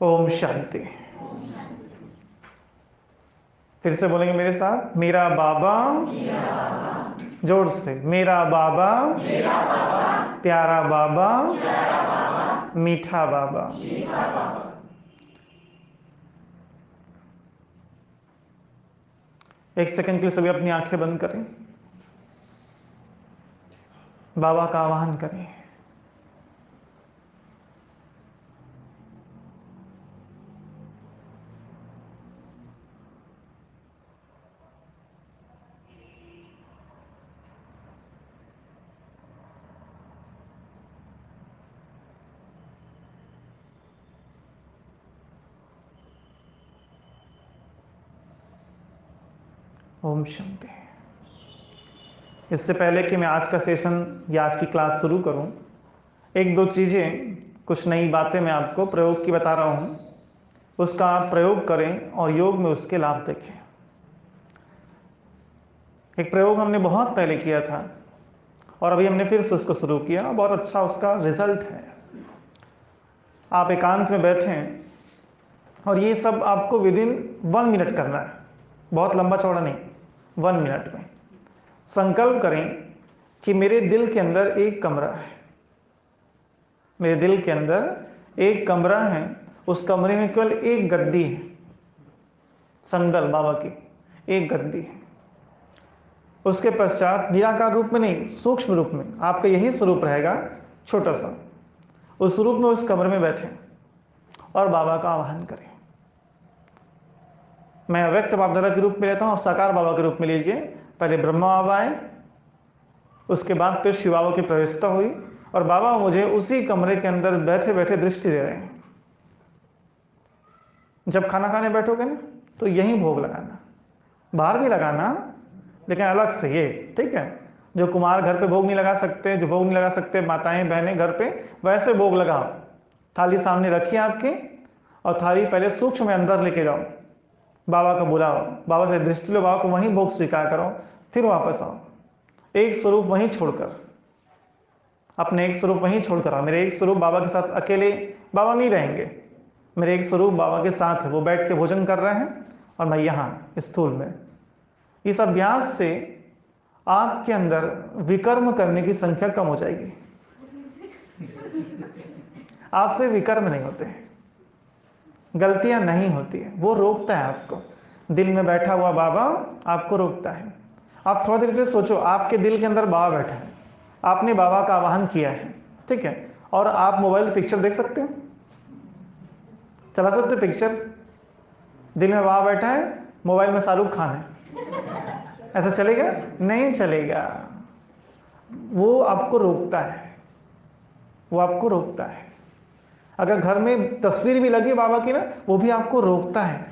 ओम शांति। फिर से बोलेंगे मेरे साथ, मेरा बाबा, जोर से, मेरा बाबा, प्यारा बाबा, मीठा बाबा। एक सेकंड के लिए सभी अपनी आंखें बंद करें, बाबा का आवाहन करें। ओम शांति। इससे पहले कि मैं आज का सेशन या आज की क्लास शुरू करूं, एक दो चीज़ें, कुछ नई बातें मैं आपको प्रयोग की बता रहा हूं, उसका आप प्रयोग करें और योग में उसके लाभ देखें। एक प्रयोग हमने बहुत पहले किया था और अभी हमने फिर से उसको शुरू किया, बहुत अच्छा उसका रिजल्ट है। आप एकांत में बैठें और ये सब आपको विदिन 1 मिनट करना है, बहुत लंबा चौड़ा नहीं, 1 मिनट में संकल्प करें कि मेरे दिल के अंदर एक कमरा है, मेरे दिल के अंदर एक कमरा है, उस कमरे में केवल एक गद्दी है, संदल बाबा की एक गद्दी है। उसके पश्चात निराकार रूप में नहीं, सूक्ष्म रूप में आपका यही स्वरूप रहेगा, छोटा सा। उस रूप में उस कमरे में बैठे और बाबा का आवाहन करें। मैं अव्यक्त बाप दादा के रूप में लेता हूं और साकार बाबा के रूप में लीजिए। पहले ब्रह्मा बाबा आए, उसके बाद फिर शिव बाबा की प्रवेशता हुई और बाबा मुझे उसी कमरे के अंदर बैठे बैठे दृष्टि दे रहे हैं। जब खाना खाने बैठोगे ना तो यहीं भोग लगाना, बाहर भी लगाना लेकिन अलग से, ये ठीक है। जो कुमार घर पे भोग नहीं लगा सकते, जो भोग नहीं लगा सकते माताएं बहनें घर पे, वैसे भोग लगाओ। थाली सामने रखिए आपकी और थाली पहले सूक्ष्म में अंदर लेके जाओ, बाबा को बुलाओ, बाबा से दृष्टि लो, बाबा को वहीं भोग स्वीकार करो, फिर वापस आओ। एक स्वरूप वहीं छोड़कर, अपने एक स्वरूप वहीं छोड़कर आओ। मेरे एक स्वरूप बाबा के साथ अकेले बाबा नहीं रहेंगे, मेरे एक स्वरूप बाबा के साथ है, वो बैठ के भोजन कर रहे हैं और मैं यहाँ स्थूल में। इस अभ्यास से आपके अंदर विकर्म करने की संख्या कम हो जाएगी। आपसे विकर्म नहीं होते, गलतियां नहीं होती है, वो रोकता है आपको। दिल में बैठा हुआ बाबा आपको रोकता है। आप थोड़ा देर के लिए सोचो, आपके दिल के अंदर बाबा बैठा है, आपने बाबा का आवाहन किया है, ठीक है, और आप मोबाइल पिक्चर देख सकते हो, चला सकते हो पिक्चर। दिल में बाबा बैठा है, मोबाइल में शाहरुख खान है, ऐसा चलेगा? नहीं चलेगा। वो आपको रोकता है, वो आपको रोकता है। अगर घर में तस्वीर भी लगी बाबा की ना, वो भी आपको रोकता है।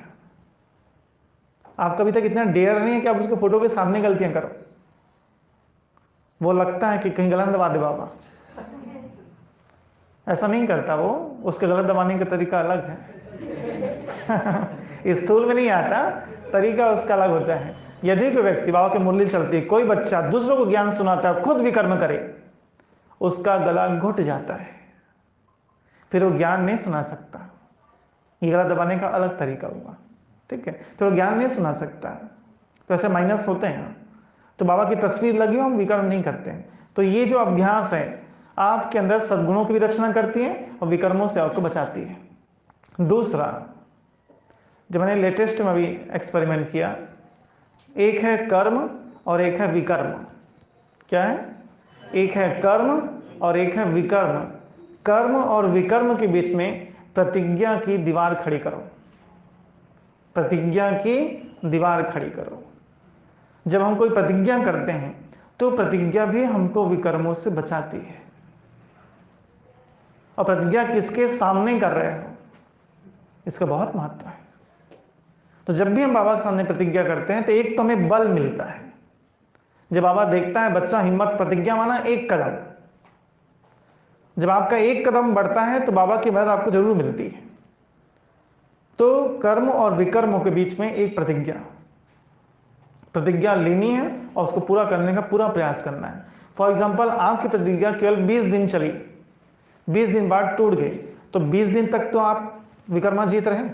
आपका अभी तक इतना डेयर नहीं है कि आप उसके फोटो के सामने गलतियां करो। वो लगता है कि कहीं गलत दबा दे बाबा, ऐसा नहीं करता वो, उसके गलत दबाने का तरीका अलग है। स्थूल में नहीं आता, तरीका उसका अलग होता है। यदि कोई व्यक्ति बाबा की मुरली चलती, कोई बच्चा दूसरों को ज्ञान सुनाता है, खुद विकर्म करे, उसका गला घुट जाता है, फिर वो ज्ञान नहीं सुना सकता। ये गला दबाने का अलग तरीका हुआ, ठीक है, तो वो ज्ञान नहीं सुना सकता। तो ऐसे माइनस होते हैं। तो बाबा की तस्वीर लगी हो, हम विकर्म नहीं करते हैं। तो ये जो अभ्यास है आपके अंदर सद्गुणों की भी रचना करती है और विकर्मों से आपको बचाती है। दूसरा, जो मैंने लेटेस्ट में अभी एक्सपेरिमेंट किया, एक है कर्म और एक है विकर्म। क्या है? एक है कर्म और एक है विकर्म। कर्म और विकर्म के बीच में प्रतिज्ञा की दीवार खड़ी करो, प्रतिज्ञा की दीवार खड़ी करो। जब हम कोई प्रतिज्ञा करते हैं तो प्रतिज्ञा भी हमको विकर्मों से बचाती है। और प्रतिज्ञा किसके सामने कर रहे हो, इसका बहुत महत्व है। तो जब भी हम बाबा के सामने प्रतिज्ञा करते हैं तो एक तो हमें बल मिलता है। जब बाबा देखता है बच्चा हिम्मत, प्रतिज्ञा माना एक कदम, जब आपका एक कदम बढ़ता है तो बाबा की मदद आपको जरूर मिलती है। तो कर्म और विकर्मों के बीच में एक प्रतिज्ञा लेनी है और उसको पूरा करने का पूरा प्रयास करना है। फॉर एग्जाम्पल, आपकी प्रतिज्ञा केवल 20 दिन चली, 20 दिन बाद टूट गई, तो 20 दिन तक तो आप विकर्मा जीत रहे।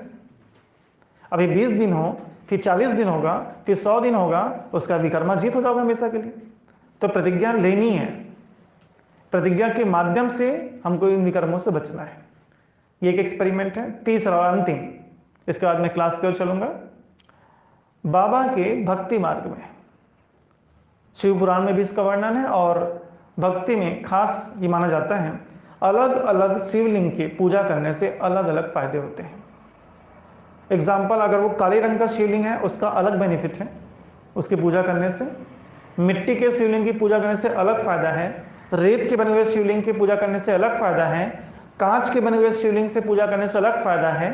अभी 20 दिन हो, फिर 40 दिन होगा, फिर 100 दिन होगा, उसका विकर्मा जीत हो जाओगे हमेशा के लिए। तो प्रतिज्ञा लेनी है, प्रतिज्ञा के माध्यम से हमको इन विकर्मों से बचना है। ये एक एक्सपेरिमेंट है। तीसरा और अंतिम, इसके बाद मैं क्लास की ओर चलूंगा। बाबा के भक्ति मार्ग में, शिव पुराण में भी इसका वर्णन है और भक्ति में खास ये माना जाता है, अलग अलग शिवलिंग की पूजा करने से अलग अलग फायदे होते हैं। एग्जाम्पल, अगर वो काले रंग का शिवलिंग है उसका अलग बेनिफिट है उसकी पूजा करने से, मिट्टी के शिवलिंग की पूजा करने से अलग फायदा है, रेत के बने हुए शिवलिंग की पूजा करने से अलग फायदा है, कांच के बने हुए शिवलिंग से पूजा करने से अलग फायदा है,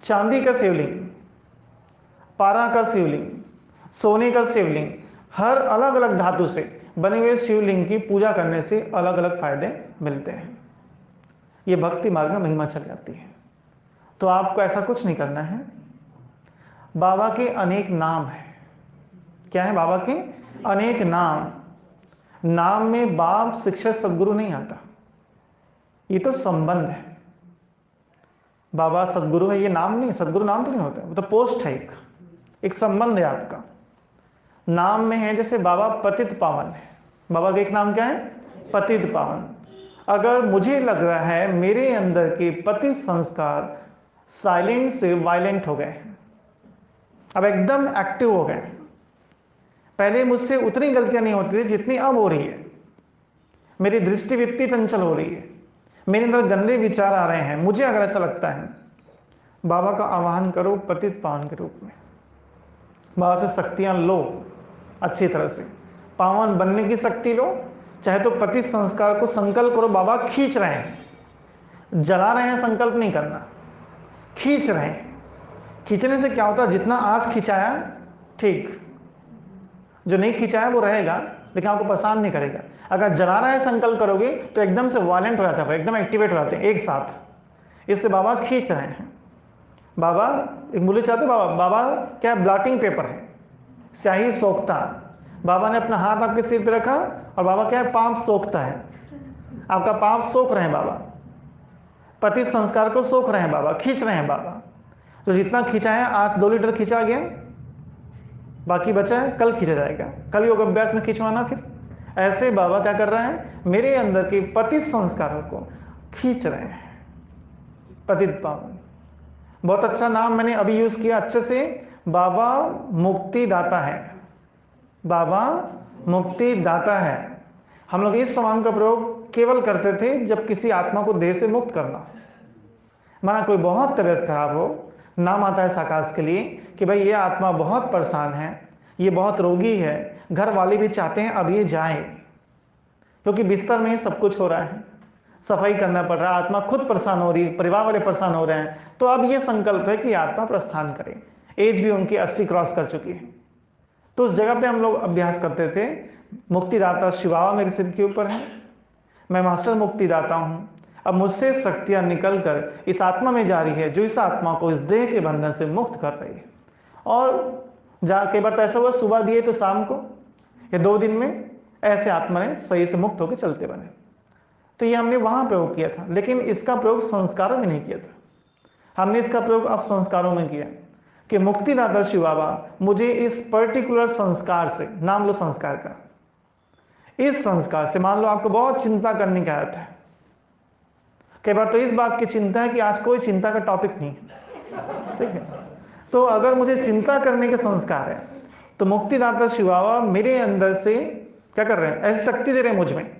चांदी का शिवलिंग, पारा का शिवलिंग, सोने का शिवलिंग, हर अलग अलग धातु से बने हुए शिवलिंग की पूजा करने से अलग अलग फायदे मिलते हैं। ये भक्ति मार्ग में महिमा चल जाती है। तो आपको ऐसा कुछ नहीं करना है। बाबा के अनेक नाम है। क्या है बाबा के अनेक नाम? नाम में बाप, शिक्षक, सदगुरु नहीं आता, ये तो संबंध है। बाबा सदगुरु है, ये नाम नहीं, सदगुरु नाम तो नहीं होता, वो तो पोस्ट है, एक संबंध है आपका। नाम में है जैसे बाबा पतित पावन है, बाबा का एक नाम क्या है? पतित पावन। अगर मुझे लग रहा है मेरे अंदर के पतित संस्कार साइलेंट से वायलेंट हो गए हैं, अब एकदम एक्टिव हो गए, पहले मुझसे उतनी गलतियां नहीं होती थी जितनी अब हो रही है, मेरी दृष्टि इतनी चंचल हो रही है, मेरे अंदर गंदे विचार आ रहे हैं, मुझे अगर ऐसा लगता है, बाबा का आवाहन करो पतित पावन के रूप में। बाबा से शक्तियां लो, अच्छी तरह से पावन बनने की शक्ति लो। चाहे तो पतित संस्कार को संकल्प करो, बाबा खींच रहे हैं, जला रहे हैं, संकल्प नहीं करना, खींच रहे हैं। खींचने से क्या होता है? जितना आज खिंचाया ठीक, जो नहीं खिंचाया वो रहेगा लेकिन आपको परेशान नहीं करेगा। अगर जला रहा है संकल्प करोगे तो एकदम से वायलेंट हो जाता है, एकदम एक्टिवेट हो जाते हैं एक साथ, इसलिए बाबा खींच रहे हैं। बाबा एक बोले चाहते, बाबा क्या ब्लॉटिंग पेपर है, स्याही सोखता। बाबा ने अपना हाथ आपके सिर पे रखा और बाबा क्या है? पाप सोखता है, आपका पाप सोख रहे हैं बाबा, पति संस्कार को सोख रहे हैं बाबा, खींच रहे हैं बाबा। तो जितना खींचा है, आज 2 लीटर खींचा गया, बाकी बचा है कल खींचा जाएगा, कल योग अभ्यास में खींचवाना। फिर ऐसे बाबा क्या कर रहे हैं? मेरे अंदर के पति संस्कारों को खींच रहे हैं। पतित पावन बहुत अच्छा नाम मैंने अभी यूज किया अच्छे से, बाबा मुक्ति दाता है, बाबा मुक्ति दाता है। हम लोग इस नाम का प्रयोग केवल करते थे जब किसी आत्मा को देह से मुक्त करना, माना कोई बहुत तबीयत खराब हो, नाम आता है साकाश के लिए कि भाई ये आत्मा बहुत परेशान है, ये बहुत रोगी है, घर वाले भी चाहते हैं अब ये जाए, क्योंकि बिस्तर में ही सब कुछ हो रहा है, सफाई करना पड़ रहा है, आत्मा खुद परेशान हो रही है, परिवार वाले परेशान हो रहे हैं, तो अब ये संकल्प है कि आत्मा प्रस्थान करे। एज भी उनकी 80 क्रॉस कर चुकी है। तो उस जगह पे हम लोग अभ्यास करते थे, मुक्तिदाता शिवावा मेरे सिर के ऊपर है, मैं मास्टर मुक्तिदाता हूं, अब मुझसे शक्तियां निकलकर इस आत्मा में जा रही है जो इस आत्मा को इस देह के बंधन से मुक्त कर रही है। और कई बार तो ऐसा हुआ, सुबह दिए तो शाम को या 2 दिन में ऐसे आत्मा ने सही से मुक्त होकर चलते बने। तो ये हमने वहां प्रयोग किया था, लेकिन इसका प्रयोग संस्कारों में नहीं किया था। हमने इसका प्रयोग अब संस्कारों में किया कि मुक्तिदाता शिव बाबा मुझे इस पर्टिकुलर संस्कार से, नाम लो संस्कार का, इस संस्कार से, मान लो आपको बहुत चिंता करने की आदत है, कई बार तो इस बात की चिंता है कि आज कोई चिंता का टॉपिक नहीं है, ठीक है, तो अगर मुझे चिंता करने के संस्कार है तो मुक्तिदाता शिव बाबा मेरे अंदर से क्या कर रहे हैं? ऐसी शक्ति दे रहे हैं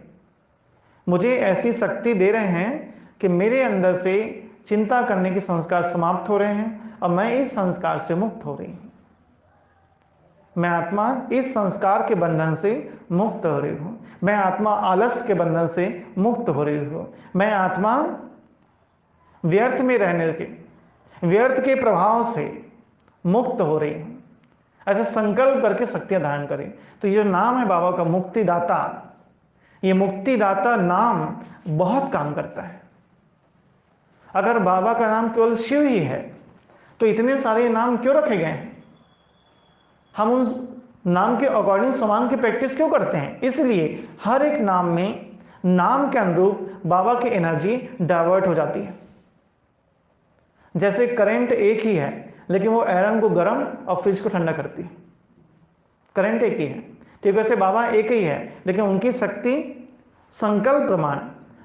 मुझे ऐसी शक्ति दे रहे हैं कि मेरे अंदर से चिंता करने के संस्कार समाप्त हो रहे हैं और मैं इस संस्कार से मुक्त हो रही हूं। मैं आत्मा इस संस्कार के बंधन से मुक्त हो रही हूं, मैं आत्मा आलस्य के बंधन से मुक्त हो रही हूं, मैं आत्मा व्यर्थ में रहने के, व्यर्थ के प्रभाव से मुक्त हो रही हूं। ऐसा संकल्प करके शक्तियां धारण करें। तो ये नाम है बाबा का मुक्तिदाता, ये मुक्तिदाता नाम बहुत काम करता है। अगर बाबा का नाम केवल शिव ही है तो इतने सारे नाम क्यों रखे गए हैं? हम उन नाम के अकॉर्डिंग समान की प्रैक्टिस क्यों करते हैं? इसलिए हर एक नाम में नाम के अनुरूप बाबा की एनर्जी डाइवर्ट हो जाती है। जैसे करंट एक ही है लेकिन वो आयरन को गर्म और फ्रिज को ठंडा करती है। करंट एक ही है, ठीक वैसे बाबा एक ही है लेकिन उनकी शक्ति संकल्प प्रमाण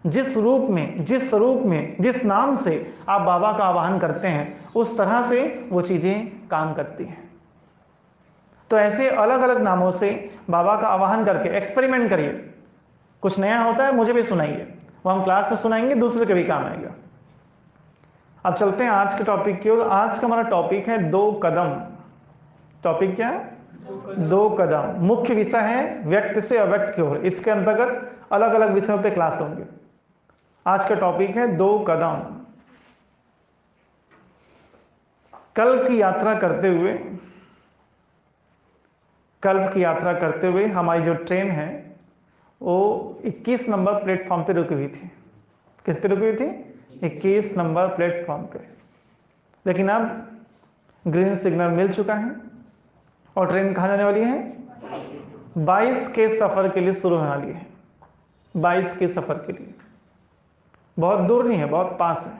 जिस रूप में, जिस स्वरूप में, जिस नाम से आप बाबा का आवाहन करते हैं उस तरह से वो चीजें काम करती हैं। तो ऐसे अलग अलग नामों से बाबा का आवाहन करके एक्सपेरिमेंट करिए। कुछ नया होता है मुझे भी सुनाइए, वो हम क्लास में सुनाएंगे, दूसरे के भी काम आएगा। अब चलते हैं आज के टॉपिक की ओर। आज का हमारा टॉपिक है 2 कदम। टॉपिक क्या है? 2 कदम। मुख्य विषय है व्यक्त से अव्यक्त की ओर। इसके अंतर्गत अलग अलग विषयों पे क्लास होंगे। आज का टॉपिक है 2 कदम। कल्प की यात्रा करते हुए हमारी जो ट्रेन है वो 21 नंबर प्लेटफॉर्म पे रुकी हुई थी। किस पे रुकी हुई थी? 21 नंबर प्लेटफॉर्म पे। लेकिन अब ग्रीन सिग्नल मिल चुका है और ट्रेन कहाँ जाने वाली है? 22 के सफर के लिए शुरू होने वाली है। 22 के सफर के लिए। बहुत दूर नहीं है, बहुत पास है।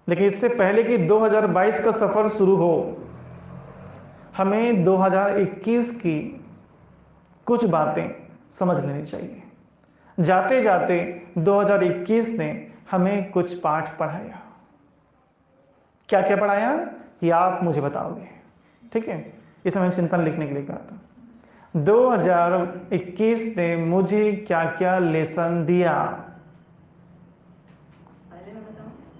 लेकिन इससे पहले कि 2022 का सफर शुरू हो, हमें 2021 की कुछ बातें समझ लेनी चाहिए। जाते जाते 2021 ने हमें कुछ पाठ पढ़ाया। क्या क्या पढ़ाया ये आप मुझे बताओगे, ठीक है? इसमें मैंने चिंतन लिखने के लिए कहा था। 2021 ने मुझे क्या क्या लेसन दिया?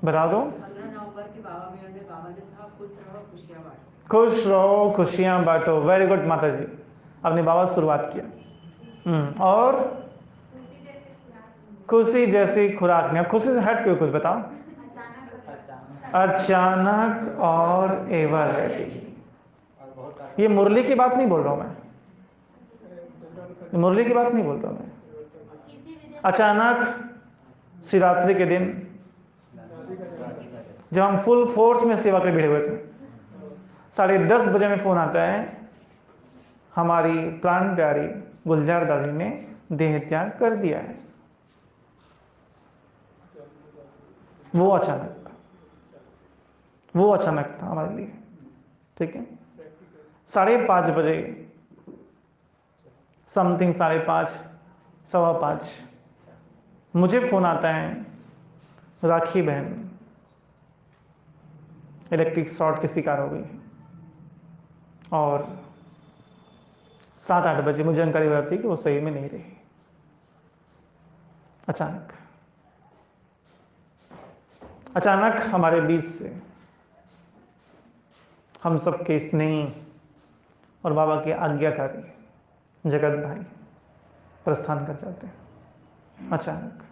बता दो। 15 नवंबर की बाबा मिलन में बाबा ने कहा खुश रहो खुशियां बांटो। खुश रहो खुशियां बांटो। वेरी गुड माता जी, अपने बाबा से शुरुआत किया। और खुशी जैसी खुराक नहीं। खुशी से हट के कुछ बताओ। अचानक और एवर रेडी। ये मुरली की बात नहीं बोल रहा हूं मैं, मुरली की बात नहीं बोल रहा हूं मैं। अचानक शिवरात्रि के दिन जब हम फुल फोर्स में सेवा पे भिड़े हुए थे, 10:30 बजे में फोन आता है हमारी प्राण प्यारी गुलजार दादी ने देह त्याग कर दिया है। वो अचानक था, वो अचानक था हमारे लिए, ठीक है? 5:30 बजे समथिंग, 5:30 5:15 मुझे फोन आता है राखी बहन इलेक्ट्रिक शॉर्ट की शिकार हो गई है। और 7-8 बजे मुझे जानकारी हो जाती कि वो सही में नहीं रही। अचानक हमारे बीच से हम सबके स्नेही और बाबा के आज्ञाकारी जगत भाई प्रस्थान कर जाते हैं। अचानक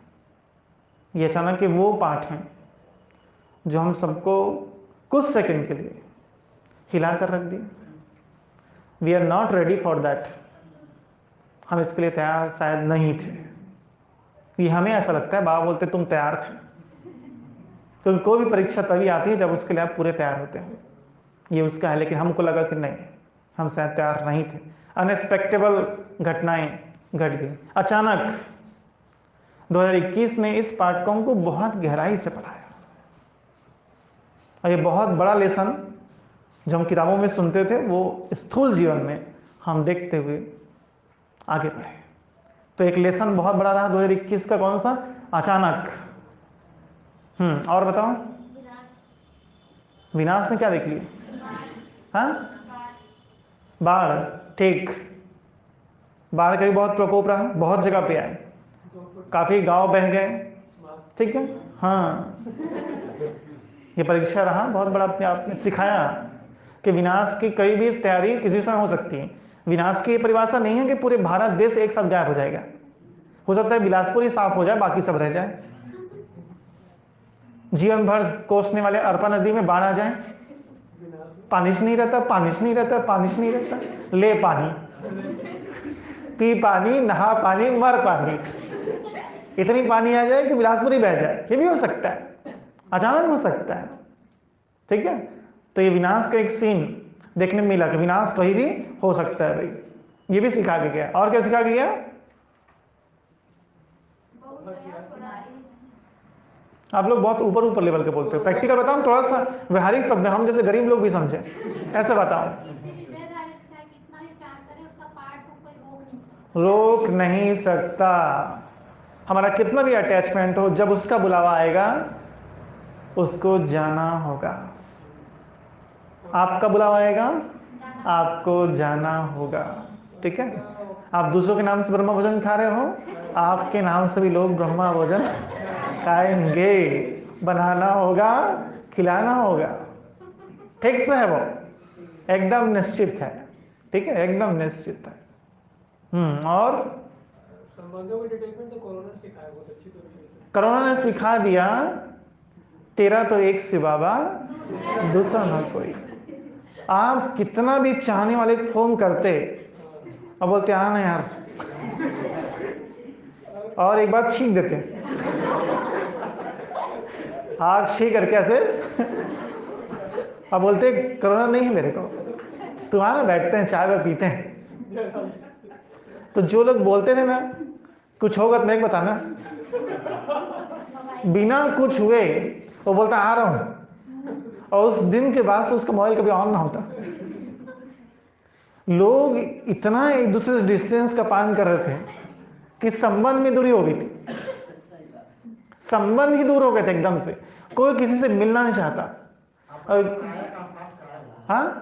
ये अचानक के वो पाठ हैं जो हम सबको कुछ सेकंड के लिए हिला कर रख दिए। We are not ready for that. हम इसके लिए तैयार शायद नहीं थे। ये हमें ऐसा लगता है, बाबा बोलते तुम तैयार थे। क्योंकि कोई भी परीक्षा तभी आती है जब उसके लिए आप पूरे तैयार होते हैं। ये उसका है, लेकिन हमको लगा कि नहीं, हम शायद तैयार नहीं थे। अनएक्सपेक्टेबल घटनाएं घट गई अचानक। 2021 ने इस पाठकों को बहुत गहराई से पढ़ाया और ये बहुत बड़ा लेसन जो हम किताबों में सुनते थे वो स्थूल जीवन में हम देखते हुए आगे बढ़े। तो एक लेसन बहुत बड़ा रहा 2021 का। कौन सा? अचानक। और बताओ। विनाश में क्या देख लिए? हाँ, बाढ़। ठीक, बाढ़ का भी बहुत प्रकोप रहा, बहुत जगह पे आए, काफी गांव बह गए, ठीक है? हाँ, ये परीक्षा रहा बहुत बड़ा, अपने आप में सिखाया कि विनाश की कई भी तैयारी किसी समय हो सकती है। विनाश की परिभाषा नहीं है कि पूरे भारत देश एक साथ गायब हो जाएगा। हो सकता है बिलासपुर ही साफ हो जाए, बाकी सब रह जाए। जीवन भर कोसने वाले अरपा नदी में बाढ़ आ जाए, पानिश नहीं रहता, पानिश नहीं रहता, पानिश नहीं रहता। ले पानी, पी पानी, नहा पानी, मर पानी। इतनी पानी आ जाए कि बिलासपुर ही बह जाए। ये भी हो सकता है, अचानक हो सकता है, ठीक है? तो ये विनाश का एक सीन देखने में मिला कि विनाश कहीं भी हो सकता है भाई। ये भी सिखा के गया। और क्या सिखा के गया? आप लोग बहुत ऊपर ऊपर लेवल के बोलते हो। प्रैक्टिकल बताओ, थोड़ा सा व्यवहारिक शब्द हम जैसे गरीब लोग भी समझे, ऐसे बताओ। रोक नहीं सकता। हमारा कितना भी अटैचमेंट हो, जब उसका बुलावा आएगा उसको जाना होगा। आपका बुलावा आएगा, आपको जाना होगा। ठीक है, आप दूसरों के नाम से ब्रह्मा भोजन खा रहे हो, आपके नाम से भी लोग ब्रह्मा भोजन खाएंगे। बनाना होगा, खिलाना होगा। ठीक से है वो, एकदम निश्चित है। ठीक है, एकदम निश्चित है। और संबंधों के डिटेलमेंट तो कोरोना ने सिखाया बहुत अच्छी तरीके से। कोरोना ने सिखा दिया, तेरा तो एक शिव बाबा, दूसरा ना कोई। आप कितना भी चाहने वाले फोन करते और बोलते आना यार, और एक बार छींक देते, आग छी करके ऐसे, अब बोलते कोरोना नहीं है मेरे को, तू आना, बैठते हैं चाय में पीते हैं। तो जो लोग बोलते थे ना कुछ होगा तो मैं बताना, बिना कुछ हुए वो बोलता आ रहा हूं, और उस दिन के बाद से उसका मोबाइल कभी ऑन ना होता। लोग इतना एक दूसरे से डिस्टेंस का पालन कर रहे थे कि संबंध में दूरी हो गई थी। संबंध ही दूर हो गए थे एकदम से, कोई किसी से मिलना नहीं चाहता। हाँ,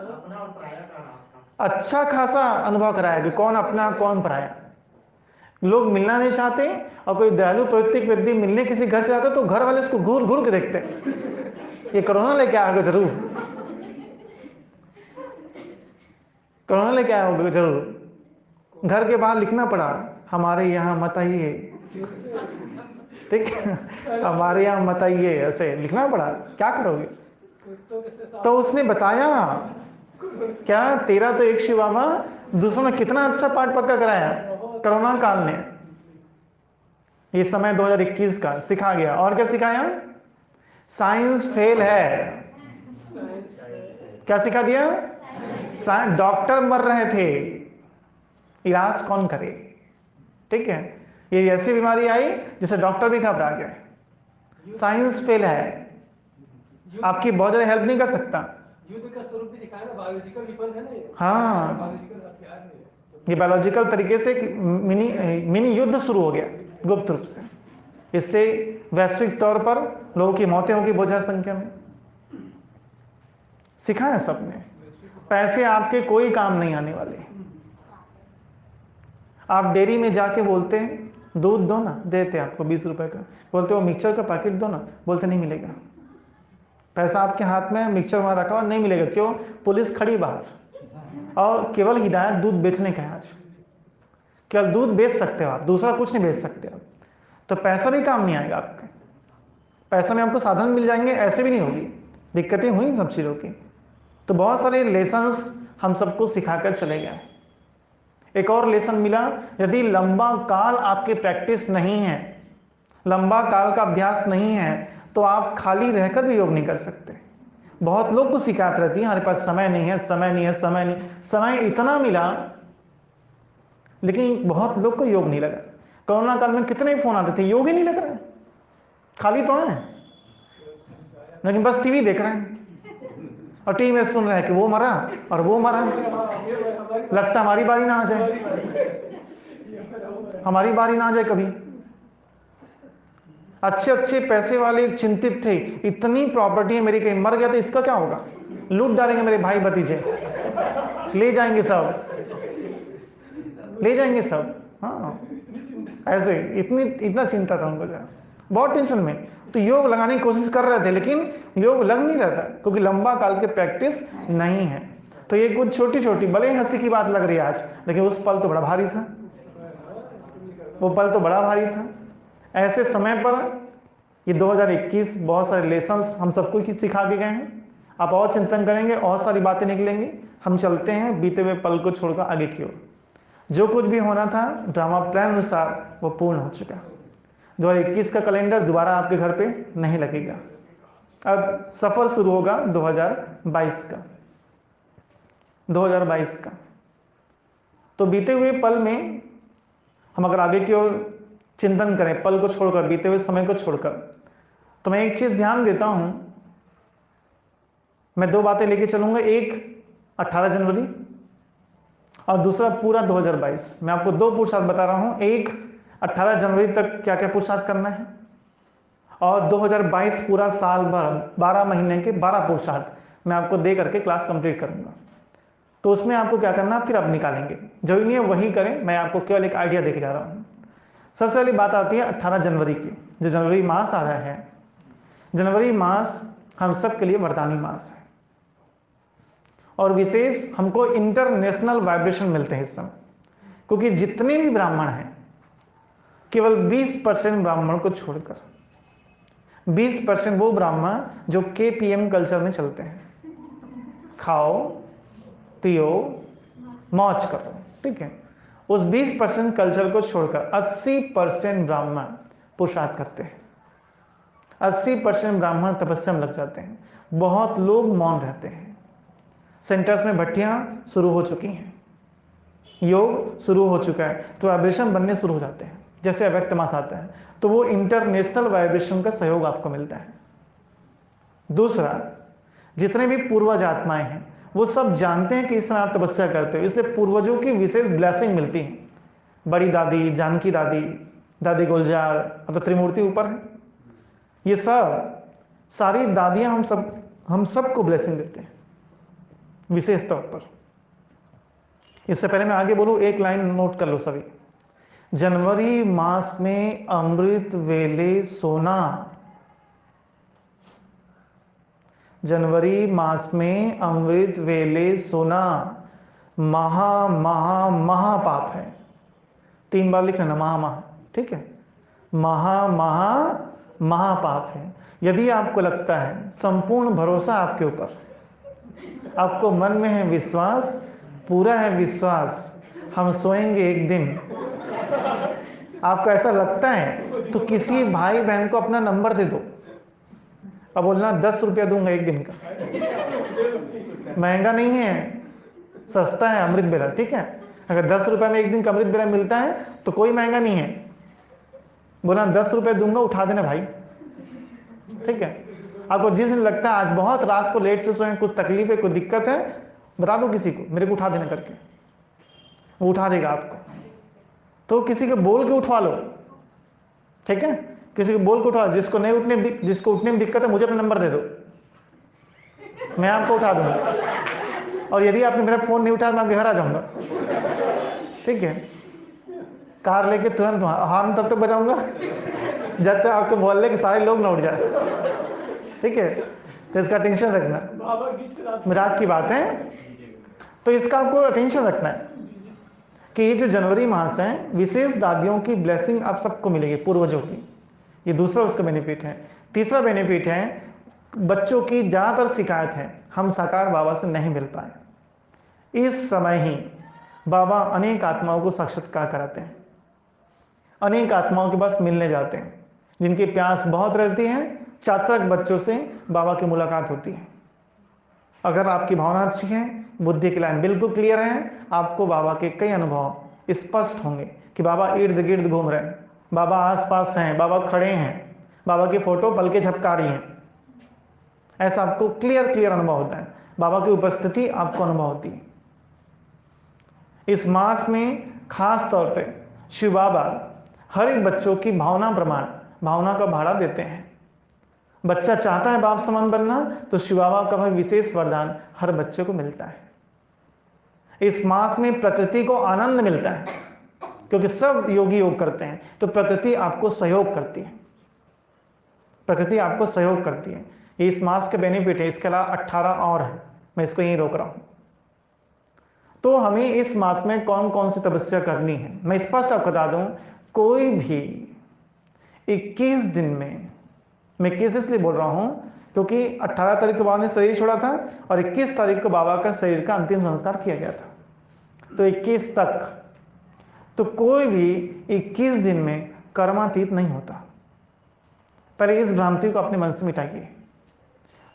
अच्छा खासा अनुभव कराया कि कौन अपना कौन पराया। लोग मिलना नहीं चाहते, और कोई दयालु प्रवृत्ति व्यक्ति मिलने किसी घर से आता तो घर वाले उसको घूर घूर के देखते, ये कोरोना लेके आओगे जरूर, कोरोना लेके आओगे जरूर। घर के बाहर लिखना पड़ा, हमारे यहाँ मत आइए। ठीक है, हमारे यहाँ मत आइए, ऐसे लिखना पड़ा। क्या करोगे? तो उसने बताया क्या, तेरा तो एक शिव बाबा, दूसरों ने कितना अच्छा पाठ पक्का कराया कोरोना काल में। ये समय 2021 का सिखा गया। और क्या सिखाया? साइंस फेल है। क्या सिखा दिया? साइंस, डॉक्टर मर रहे थे, इलाज कौन करे? ठीक है, ये ऐसी बीमारी आई जिसे डॉक्टर भी घबरा गए। साइंस फेल है, आपकी बहुत ज्यादा हेल्प नहीं कर सकता। युद्ध का स्वरूप भी दिखाया ना, बायोलॉजिकल वेपन है ना ये। हाँ, बायोलॉजिकल हथियार है ये बायोलॉजिकल तरीके से मिनी युद्ध शुरू हो गया गुप्त रूप से। इससे वैश्विक तौर पर लोगों की मौतें होगी बहुत ज्यादा संख्या में। सिखाया सबने। पैसे आपके कोई काम नहीं आने वाले। आप डेयरी में जाके बोलते हैं दूध दो ना, देते आपको 20 रुपए का, बोलते हो मिक्सचर का पैकेट दो ना, बोलते नहीं मिलेगा। पैसा आपके हाथ में, मिक्सचर वहां रखा हुआ, नहीं मिलेगा। क्यों? पुलिस खड़ी बाहर, और केवल हिदायत दूध बेचने का है आज। केवल दूध बेच सकते हो आप, दूसरा कुछ नहीं बेच सकते आप। तो पैसा भी काम नहीं आएगा आपका। पैसा में आपको साधन मिल जाएंगे, ऐसे भी नहीं होगी। दिक्कतें हुई सब चीज़ों की। तो बहुत सारे लेसन्स हम सबको सिखाकर चले गए। एक और लेसन मिला, यदि लंबा काल आपकी प्रैक्टिस नहीं है, लंबा काल का अभ्यास नहीं है, तो आप खाली रहकर भी योग नहीं कर सकते। बहुत लोग को शिकायत रहती है, हमारे पास समय नहीं है, समय नहीं है, समय नहीं। समय इतना मिला, लेकिन बहुत लोग को योग नहीं लगा। कोरोना काल में कितने फोन आते थे, योग ही नहीं लग रहा है, खाली तो है, लेकिन बस टीवी देख रहे हैं, और टीवी में सुन रहे हैं कि वो मरा और वो मरा। लगता हमारी बारी ना आ जाए, हमारी बारी ना आ जाए कभी। अच्छे अच्छे पैसे वाले चिंतित थे, इतनी प्रॉपर्टी है मेरी, कहीं मर गया तो इसका क्या होगा, लूट डालेंगे मेरे भाई भतीजे, ले जाएंगे सब, ले जाएंगे सब। हाँ, ऐसे इतना चिंता था उनको, बहुत टेंशन में। तो योग लगाने की कोशिश कर रहे थे, लेकिन योग लग नहीं रहा था, क्योंकि लंबा काल के प्रैक्टिस नहीं है। तो ये कुछ छोटी छोटी, बड़े हंसी की बात लग रही है आज, लेकिन उस पल तो बड़ा भारी था, वो पल तो बड़ा भारी था। ऐसे समय पर ये 2021 बहुत सारे लेसन्स हम सबको ही सिखा के गए हैं। आप और चिंतन करेंगे, और सारी बातें निकलेंगी। हम चलते हैं बीते हुए पल को छोड़कर आगे की ओर। जो कुछ भी होना था ड्रामा प्लान अनुसार वो पूर्ण हो चुका। 2021 का कैलेंडर दोबारा आपके घर पे नहीं लगेगा। अब सफर शुरू होगा 2022 का, 2022 का। तो बीते हुए पल में हम अगर आगे की ओर चिंतन करें, पल को छोड़कर, बीते हुए समय को छोड़कर, तो मैं एक चीज ध्यान देता हूं, मैं दो बातें लेके चलूंगा, एक 18 जनवरी और दूसरा पूरा 2022। मैं आपको दो पुरुषार्थ बता रहा हूं, एक 18 जनवरी तक क्या क्या पुरुषार्थ करना है और 2022 पूरा साल भर 12 महीने के 12 पुरुषार्थ मैं आपको दे करके क्लास कंप्लीट करूंगा। तो उसमें आपको क्या करना फिर अब निकालेंगे, जरूरी नहीं है वही करें, मैं आपको केवल एक आइडिया देके जा रहा हूं। सबसे पहली बात आती है 18 जनवरी की, जो जनवरी मास आ रहा है। जनवरी मास हम सब के लिए वरदानी मास है और विशेष हमको इंटरनेशनल वाइब्रेशन मिलते हैं इस समय, क्योंकि जितने भी ब्राह्मण हैं केवल 20% ब्राह्मण को छोड़कर 20% वो ब्राह्मण जो KPM कल्चर में चलते हैं, खाओ पियो मौज करो, ठीक है। उस 20% कल्चर को छोड़कर 80% ब्राह्मण पुरुषार्थ करते हैं, 80% ब्राह्मण तपस्या में लग जाते हैं, बहुत लोग मौन रहते हैं। सेंटर्स में भट्टियां शुरू हो चुकी हैं, योग शुरू हो चुका है, तो वाइब्रेशन बनने शुरू हो जाते हैं। जैसे अव्यक्त मास आता है तो वो इंटरनेशनल वाइब्रेशन का सहयोग आपको मिलता है। दूसरा, जितने भी पूर्वज आत्माएं हैं वो सब जानते हैं कि इस समय आप तपस्या करते हो, इसलिए पूर्वजों की विशेष ब्लेसिंग मिलती है। बड़ी दादी, जानकी दादी, दादी गुलजार, अब तो त्रिमूर्ति ऊपर है, ये सब सारी दादियां हम सबको ब्लेसिंग देते हैं विशेष तौर पर। इससे पहले मैं आगे बोलूं, एक लाइन नोट कर लो सभी। जनवरी मास में अमृत वेले सोना, जनवरी मास में अमृत वेले सोना महा महा महापाप है। 3 बार लिख लेना, महा, ठीक है। महा महा महापाप है। यदि आपको लगता है, संपूर्ण भरोसा आपके ऊपर, आपको मन में है विश्वास, पूरा है विश्वास, हम सोएंगे एक दिन, आपको ऐसा लगता है तो किसी भाई बहन को अपना नंबर दे दो। अब बोलना 10 रुपया दूंगा एक दिन का, महंगा नहीं है, सस्ता है अमृत बेला, ठीक है। अगर 10 रुपये में एक दिन का अमृत बेला मिलता है तो कोई महंगा नहीं है। बोला 10 रुपये दूंगा, उठा देना भाई, ठीक है। आपको जिस दिन लगता है आज बहुत रात को लेट से सोए, कुछ तकलीफ है, कोई दिक्कत है, बता दो किसी को, मेरे को उठा देना करके, वो उठा देगा आपको। तो किसी को बोल के उठवा लो, ठीक है, किसी को बोल के उठवा। जिसको नहीं उठने, जिसको उठने में दिक्कत है, मुझे अपना नंबर दे दो, मैं आपको उठा दूंगा। और यदि आपने मेरा फोन नहीं उठाया, मैं आपके घर आ जाऊंगा, ठीक है। कार लेके तुरंत हॉर्न तब तक बजाऊंगा जब तक आपके मोहल्ले के सारे लोग ना उठ जाए, ठीक है। तो इसका टेंशन रखना, मजाक की बात है, तो इसका आपको अटेंशन रखना है कि ये जो जनवरी मास है, विशेष दादियों की ब्लेसिंग आप सबको मिलेगी, पूर्वजों की। ये दूसरा उसका बेनिफिट है। तीसरा बेनिफिट है, बच्चों की ज्यादातर शिकायत है हम साकार बाबा से नहीं मिल पाए। इस समय ही बाबा अनेक आत्माओं को साक्षात्कार कराते हैं, अनेक आत्माओं के पास मिलने जाते हैं, जिनकी प्यास बहुत रहती है। चातक बच्चों से बाबा की मुलाकात होती है। अगर आपकी भावना अच्छी है, बुद्धि की लाइन बिल्कुल क्लियर है, आपको बाबा के कई अनुभव स्पष्ट होंगे कि बाबा इर्द गिर्द घूम रहे हैं, बाबा आसपास हैं, बाबा खड़े हैं, बाबा की फोटो पलके झपका रही हैं। ऐसा आपको क्लियर अनुभव होता है, बाबा की उपस्थिति आपको अनुभव होती है। इस मास में खास तौर पे शिव बाबा हर एक बच्चों की भावना प्रमाण, भावना का भाड़ा देते हैं। बच्चा चाहता है बाप समान बनना, तो शिव बाबा का विशेष वरदान हर बच्चे को मिलता है। इस मास में प्रकृति को आनंद मिलता है, क्योंकि सब योगी योग करते हैं, तो प्रकृति आपको सहयोग करती है, प्रकृति आपको सहयोग करती है। ये इस मास के बेनिफिट है। इसके अलावा 18 और है, मैं इसको यहीं रोक रहा हूं। तो हमें इस मास में कौन कौन सी तपस्या करनी है, मैं स्पष्ट आपको बता दूं, कोई भी 21 दिन में, मैं 21 इसलिए बोल रहा हूं क्योंकि 18 तारीख को बाबा ने शरीर छोड़ा था और 21 तारीख को बाबा का शरीर का अंतिम संस्कार किया गया था, तो 21 तक। तो कोई भी 21 दिन में कर्मातीत नहीं होता। पहले इस भ्रांति को अपने मन से मिटाइए।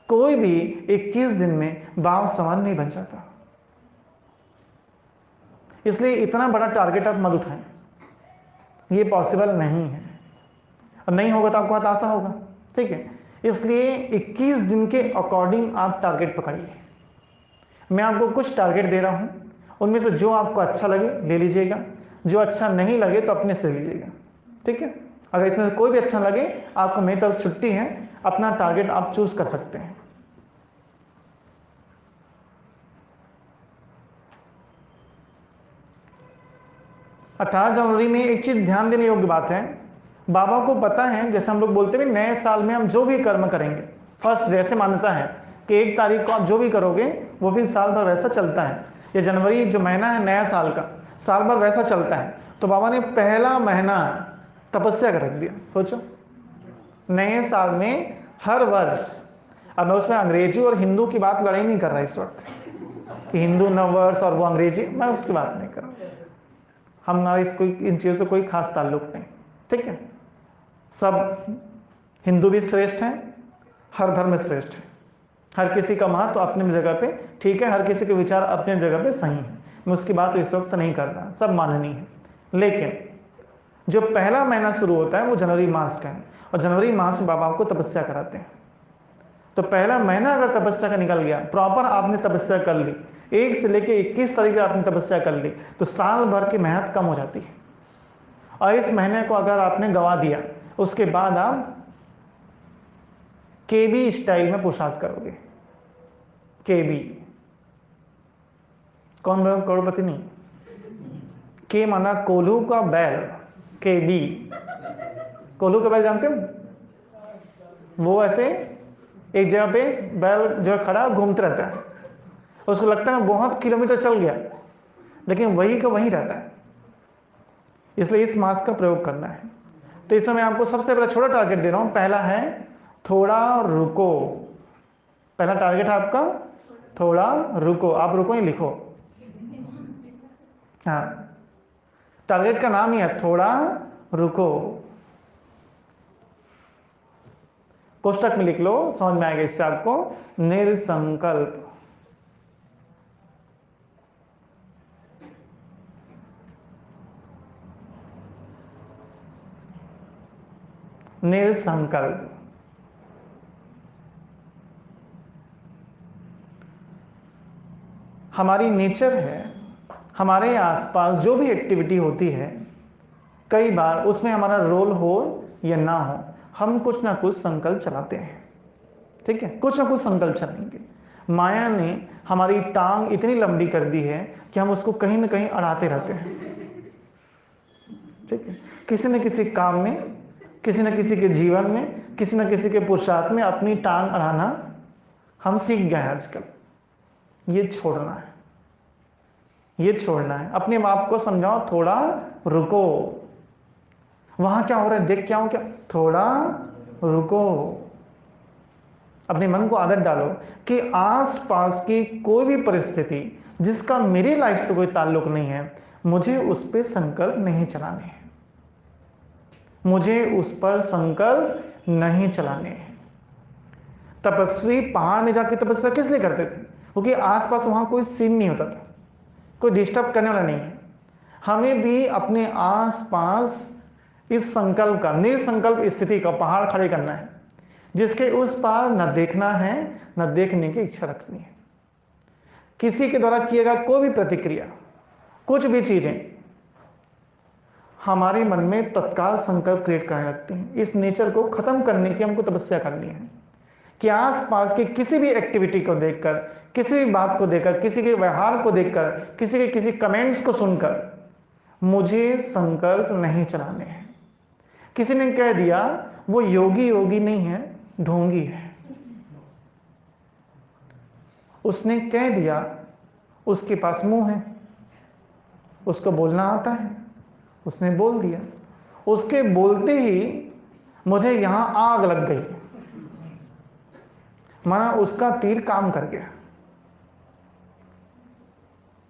कोई भी 21 दिन में बाप समान नहीं बन जाता। इसलिए इतना बड़ा टारगेट आप मत उठाएं, ये पॉसिबल नहीं है, और नहीं होगा तो आपको हताशा होगा, ठीक है। इसलिए 21 दिन के अकॉर्डिंग आप टारगेट पकड़िए। मैं आपको कुछ टारगेट दे रहा हूं, उनमें से जो आपको अच्छा लगे ले लीजिएगा, जो अच्छा नहीं लगे तो अपने से लीजिएगा, ठीक है। अगर इसमें से कोई भी अच्छा लगे, आपको मेरी तरफ छुट्टी है, अपना टारगेट आप चूज कर सकते हैं। अठारह जनवरी में एक चीज ध्यान देने योग्य बात है, बाबा को पता है, जैसे हम लोग बोलते हैं नए साल में हम जो भी कर्म करेंगे, फर्स्ट जैसे मान्यता है कि 1 तारीख को आप जो भी करोगे वो फिर साल भर वैसा चलता है। ये जनवरी जो महीना है नया साल का, साल भर वैसा चलता है। तो बाबा ने पहला महीना तपस्या कर रख दिया। सोचो, नए साल में हर वर्ष, अब मैं उसमें अंग्रेजी और हिंदू की बात लड़ाई नहीं कर रहा इस वक्त कि हिंदू नव वर्ष और वो अंग्रेजी, मैं उसकी बात नहीं कर रहा। हमारा इसको इन चीज़ों से कोई खास ताल्लुक नहीं, ठीक है। सब हिंदू भी श्रेष्ठ हैं, हर धर्म श्रेष्ठ है, हर किसी का महत्व अपनी जगह पे ठीक है, हर किसी के विचार अपनी जगह पे सही है। मैं उसकी बात इस वक्त नहीं कर रहा, सब माननीय है। लेकिन जो पहला महीना शुरू होता है वो जनवरी मास का है, और जनवरी मास में बाबा आपको तपस्या कराते हैं। तो पहला महीना अगर तपस्या का निकल गया, प्रॉपर आपने तपस्या कर ली, 1 से लेके 21 तारीख तक आपने तपस्या कर ली, तो साल भर की मेहनत कम हो जाती है। और इस महीने को अगर आपने गवा दिया, उसके बाद आप केबी स्टाइल में पुरुषार्थ करोगे। केबी, कौन बना करोड़पति? नहीं, के माना कोल्हू का बैल, केबी, कोल्हू का बैल जानते हो? वो ऐसे एक जगह पे बैल जो है खड़ा घूमते रहता है, उसको लगता है बहुत किलोमीटर चल गया, लेकिन वही का वहीं रहता है। इसलिए इस मास का प्रयोग करना है। तो इसमें मैं आपको सबसे पहले छोटा टारगेट दे रहा हूं। पहला है थोड़ा रुको। पहला टारगेट है आपका थोड़ा रुको। आप रुको ही लिखो, हाँ, टारगेट का नाम ही है थोड़ा रुको। कोष्टक में लिख लो, समझ में आएगा इससे आपको। निरसंकल्प, निरसंकल्प। हमारी नेचर है, हमारे आसपास जो भी एक्टिविटी होती है, कई बार उसमें हमारा रोल हो या ना हो, हम कुछ ना कुछ संकल्प चलाते हैं, ठीक है, कुछ ना कुछ संकल्प चलाएंगे। माया ने हमारी टांग इतनी लंबी कर दी है कि हम उसको कहीं ना कहीं अड़ाते रहते हैं, ठीक है। किसी न किसी काम में, किसी न किसी के जीवन में, किसी न किसी के पुरुषार्थ में अपनी टांग अड़ाना हम सीख गए हैं आजकल। ये छोड़ना है, ये छोड़ना है। अपने बाप को समझाओ थोड़ा रुको। वहां क्या हो रहा है देख क्या हो, क्या थोड़ा रुको। अपने मन को आदत डालो कि आसपास की कोई भी परिस्थिति जिसका मेरी लाइफ से कोई ताल्लुक नहीं है, मुझे उस पर संकल्प नहीं चलाने हैं, मुझे उस पर संकल्प नहीं चलाने हैं। तपस्वी पहाड़ में जाके तपस्या किस लिए करते थे? क्योंकि आसपास वहां कोई सीन नहीं होता था, कोई डिस्टर्ब करने वाला नहीं है। हमें भी अपने आसपास इस संकल्प का, निरसंकल्प स्थिति का पहाड़ खड़े करना है, जिसके उस पार न देखना है न देखने की इच्छा रखनी है। किसी के द्वारा किया गया कोई भी प्रतिक्रिया, कुछ भी चीजें हमारे मन में तत्काल संकल्प क्रिएट करने लगती हैं। इस नेचर को खत्म करने की हमको तपस्या करनी है कि आसपास की किसी भी एक्टिविटी को देखकर, किसी भी बात को देखकर, किसी के व्यवहार को देखकर, किसी के किसी कमेंट्स को सुनकर मुझे संकल्प नहीं चलाने हैं। किसी ने कह दिया वो योगी योगी नहीं है, ढोंगी है, उसने कह दिया उसके पास मुंह है, उसको बोलना आता है, उसने बोल दिया, उसके बोलते ही मुझे यहां आग लग गई, माना उसका तीर काम कर गया,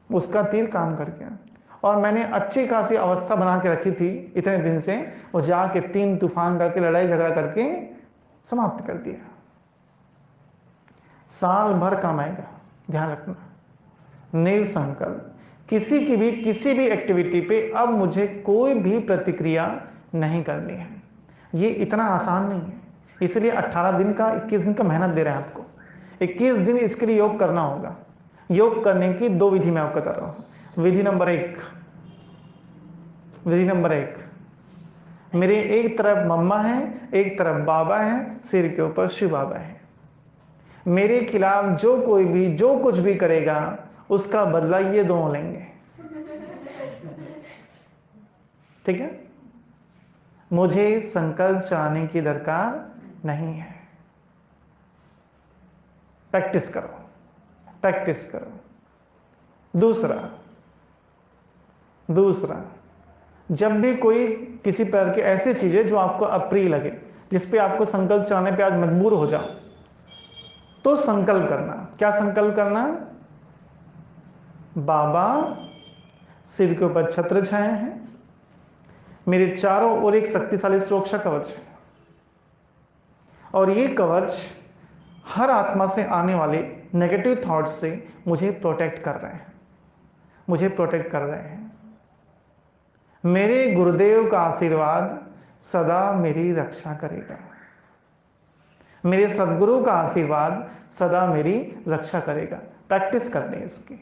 उसका तीर काम कर गया। और मैंने अच्छी खासी अवस्था बना के रखी थी इतने दिन से, वो जाके 3 तूफान करके लड़ाई झगड़ा करके समाप्त कर दिया। साल भर काम आएगा, ध्यान रखना। निरसंकल्प, किसी भी एक्टिविटी पे अब मुझे कोई भी प्रतिक्रिया नहीं करनी है। ये इतना आसान नहीं है इसलिए 18 दिन का 21 दिन का मेहनत दे रहे हैं आपको। 21 दिन इसके लिए योग करना होगा। योग करने की 2 विधि मैं आपको बता रहा हूँ। विधि नंबर 1, मेरे एक तरफ मम्मा है, एक तरफ बाबा है, सिर के ऊपर शिव बाबा है। मेरे खिलाफ जो कोई भी जो कुछ भी करेगा उसका बदला ये दोनों लेंगे। ठीक है, मुझे संकल्प चलाने की दरकार नहीं है। प्रैक्टिस करो। दूसरा, जब भी कोई किसी प्रकार की ऐसी चीजें जो आपको अप्रिय लगे, जिस पे आपको संकल्प चलाने पे आज मजबूर हो जाओ, तो संकल्प करना। क्या संकल्प करना? बाबा सिर के ऊपर छत्र छाए हैं, मेरे चारों ओर एक शक्तिशाली सुरक्षा कवच है, और ये कवच हर आत्मा से आने वाले नेगेटिव थॉट से मुझे प्रोटेक्ट कर रहे हैं। मेरे गुरुदेव का आशीर्वाद सदा मेरी रक्षा करेगा। मेरे सदगुरु का आशीर्वाद सदा मेरी रक्षा करेगा। प्रैक्टिस करनी है इसकी।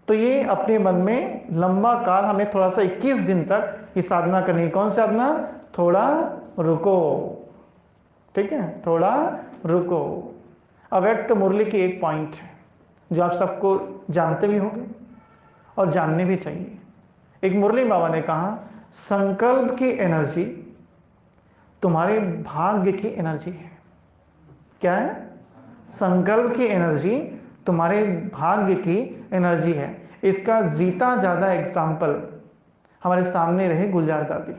तो ये अपने मन में लंबा काल हमें थोड़ा सा 21 दिन तक ये साधना करनी है। कौन सी साधना? थोड़ा रुको। ठीक है, थोड़ा रुको। अव्यक्त मुरली की एक पॉइंट है जो आप सबको जानते भी होंगे और जानने भी चाहिए। एक मुरली बाबा ने कहा, संकल्प की एनर्जी तुम्हारे भाग्य की एनर्जी है। क्या है? संकल्प की एनर्जी तुम्हारे भाग्य की एनर्जी है। इसका जीता ज्यादा एग्जाम्पल हमारे सामने रहे गुलजार दादी।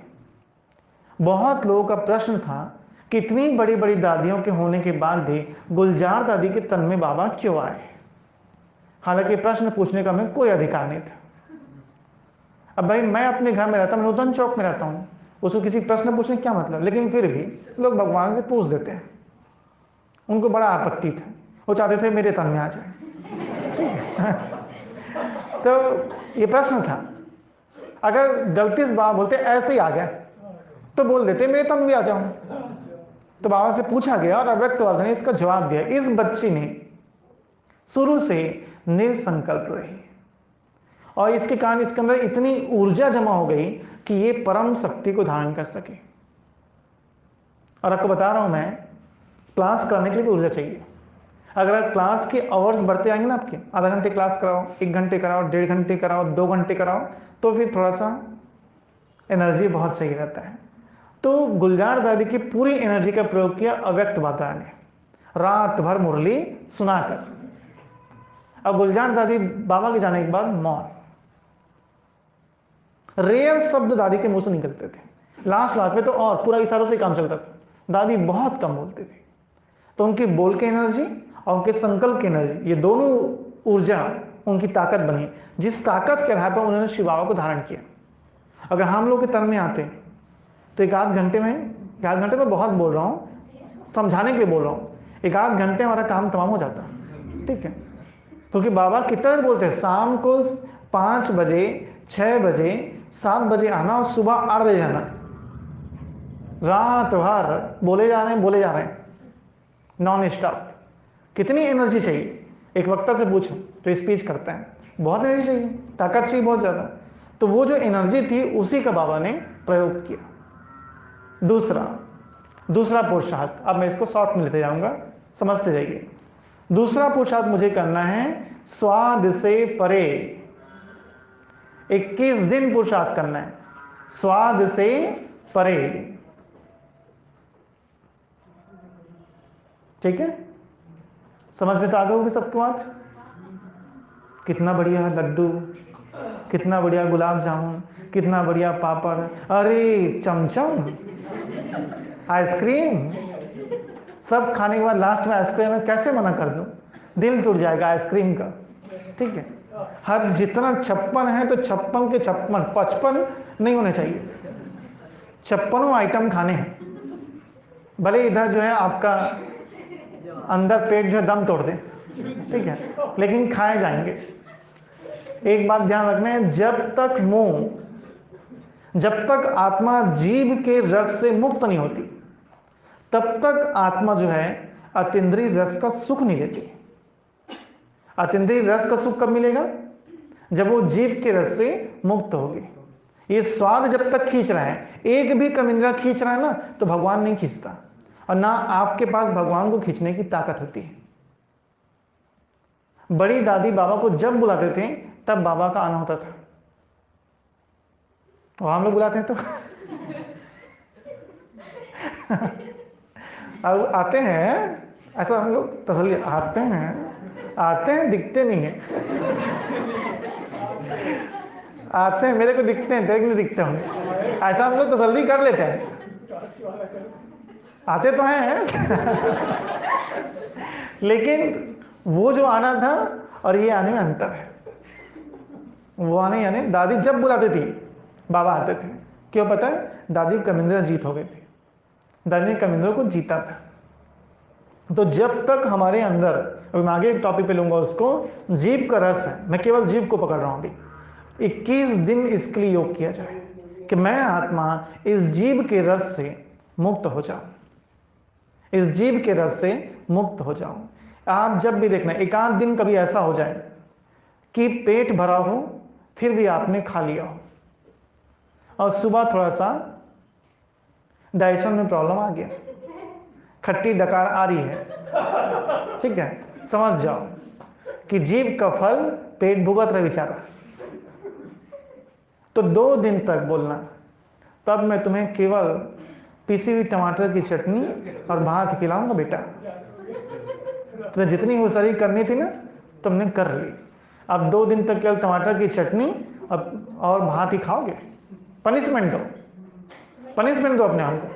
बहुत लोगों का प्रश्न था, कितनी बड़ी बड़ी दादियों के होने के बाद भी गुलजार दादी के तन में बाबा क्यों आए? हालांकि प्रश्न पूछने का हमें कोई अधिकार नहीं था। अब भाई मैं अपने घर में रहता हूं, नूतन चौक में रहता हूं, उसको किसी प्रश्न पूछने क्या मतलब? लेकिन फिर भी लोग भगवान से पूछ देते हैं। उनको बड़ा आपत्ति था, वो चाहते थे मेरे तन में आ जाए। ठीक है? तो ये प्रश्न था। अगर गलती से बाबा बोलते ऐसे ही आ गया तो बोल देते मेरे तन में आ जाऊं। तो बाबा से पूछा गया और अव्यक्तवाद ने इसका जवाब दिया। इस बच्ची ने शुरू से निरसंकल्प रही और इसके कारण इसके अंदर इतनी ऊर्जा जमा हो गई कि ये परम शक्ति को धारण कर सके। और आपको बता रहा हूं मैं, क्लास कराने के लिए भी ऊर्जा चाहिए। अगर क्लास के आवर्स बढ़ते आएंगे ना, आपके आधा घंटे क्लास कराओ, 1 घंटे कराओ, 1.5 घंटे कराओ, 2 घंटे कराओ, तो फिर थोड़ा सा एनर्जी बहुत सही रहता है। तो गुलजार दादी की पूरी एनर्जी का प्रयोग किया अव्यक्तवादा ने, रात भर मुरली सुनाकर। अब गुलजार दादी बाबा के जाने के बाद मौन, रेयर शब्द दादी के मुंह से निकलते थे। लास्ट में तो और पूरा इशारों से काम चलता था। दादी बहुत कम बोलते थे। तो उनकी बोल की एनर्जी और उनके संकल्प की एनर्जी, ये दोनों ऊर्जा उनकी ताकत बनी, जिस ताकत के आधार पर उन्होंने शिव बाबा को धारण किया। अगर हम लोग के तन में आते तो 1 घंटे में बहुत बोल रहा हूं, समझाने के लिए बोल रहा हूं, 1 घंटे हमारा काम तमाम हो जाता। ठीक है, क्योंकि बाबा कितना बोलते हैं, शाम को 5 बजे, 6 बजे, 7 बजे आना और सुबह 8 बजे आना। रात भर बोले जा रहे हैं नॉन स्टॉप। कितनी एनर्जी चाहिए? एक वक्ता से पूछो तो स्पीच करता है, बहुत एनर्जी चाहिए, ताकत चाहिए बहुत ज्यादा। तो वो जो एनर्जी थी उसी का बाबा ने प्रयोग किया। दूसरा पुरुषार्थ, अब मैं इसको शॉर्ट में लेते जाऊंगा, समझते जाइए। दूसरा पुरुषार्थ मुझे करना है स्वाद से परे। 21 दिन पुरुषार्थ करना है स्वाद से परे। ठीक है, समझ में तो आ गई होगी सबको आज? कितना बढ़िया लड्डू, कितना बढ़िया गुलाब जामुन, कितना बढ़िया पापड़, अरे चमचम, आइसक्रीम, सब खाने के बाद लास्ट में आइसक्रीम में कैसे मना कर दूं? दिल टूट जाएगा आइसक्रीम का। ठीक है, हर जितना 56 है तो 56 के 55 नहीं होने चाहिए। 56 आइटम खाने हैं, भले इधर जो है आपका अंदर पेट जो है दम तोड़ दे। ठीक है, लेकिन खाए जाएंगे। एक बात ध्यान रखना है, जब तक आत्मा जीभ के रस से मुक्त नहीं होती, तब तक आत्मा जो है अतीन्द्रिय रस का सुख नहीं लेती। अतीन्द्रिय रस का सुख कब मिलेगा? जब वो जीव के रस से मुक्त होगी। ये स्वाद जब तक खींच रहा है, एक भी कर्मेंद्रिय खींच रहा है ना, तो भगवान नहीं खींचता, और ना आपके पास भगवान को खींचने की ताकत होती है। बड़ी दादी बाबा को जब बुलाते थे तब बाबा का आना होता था। और हम लोग बुलाते हैं तो अब आते हैं, ऐसा हम लोग तसल्ली, आते हैं दिखते नहीं है। आते हैं, मेरे को दिखते हैं, तेरे को नहीं दिखते होंगे, ऐसा हम लोग तसल्ली कर लेते हैं। आते तो हैं लेकिन वो जो आना था और ये आने में अंतर है। वो आने यानी दादी जब बुलाती थी बाबा आते थे। क्यों पता है? दादी कर्मेंद्रिय जीत हो गई थी, दादी ने कर्मेंद्रियों को जीता था। तो जब तक हमारे अंदर, अभी मैं आगे एक टॉपिक पे लूंगा उसको, जीव का रस है, मैं केवल जीव को पकड़ रहा हूं अभी। 21 दिन इसके लिए योग किया जाए कि मैं आत्मा इस जीव के रस से मुक्त हो जाऊं, इस जीव के रस से मुक्त हो जाऊं। आप जब भी देखना, एक आध दिन कभी ऐसा हो जाए कि पेट भरा हो फिर भी आपने खा लिया हो, और सुबह थोड़ा सा डाइजेशन में प्रॉब्लम आ गया, खट्टी डकार आ रही है, ठीक है, समझ जाओ कि जीव का फल पेट भुगत रहा बेचारा। तो 2 दिन तक बोलना, तब मैं तुम्हें केवल पीसी हुई टमाटर की चटनी और भात खिलाऊंगा बेटा। तुम्हें जितनी होशियारी करनी थी ना तुमने कर ली। अब 2 दिन तक केवल टमाटर की चटनी और भात ही खाओगे। पनिशमेंट दो, पनिशमेंट दो अपने आप को।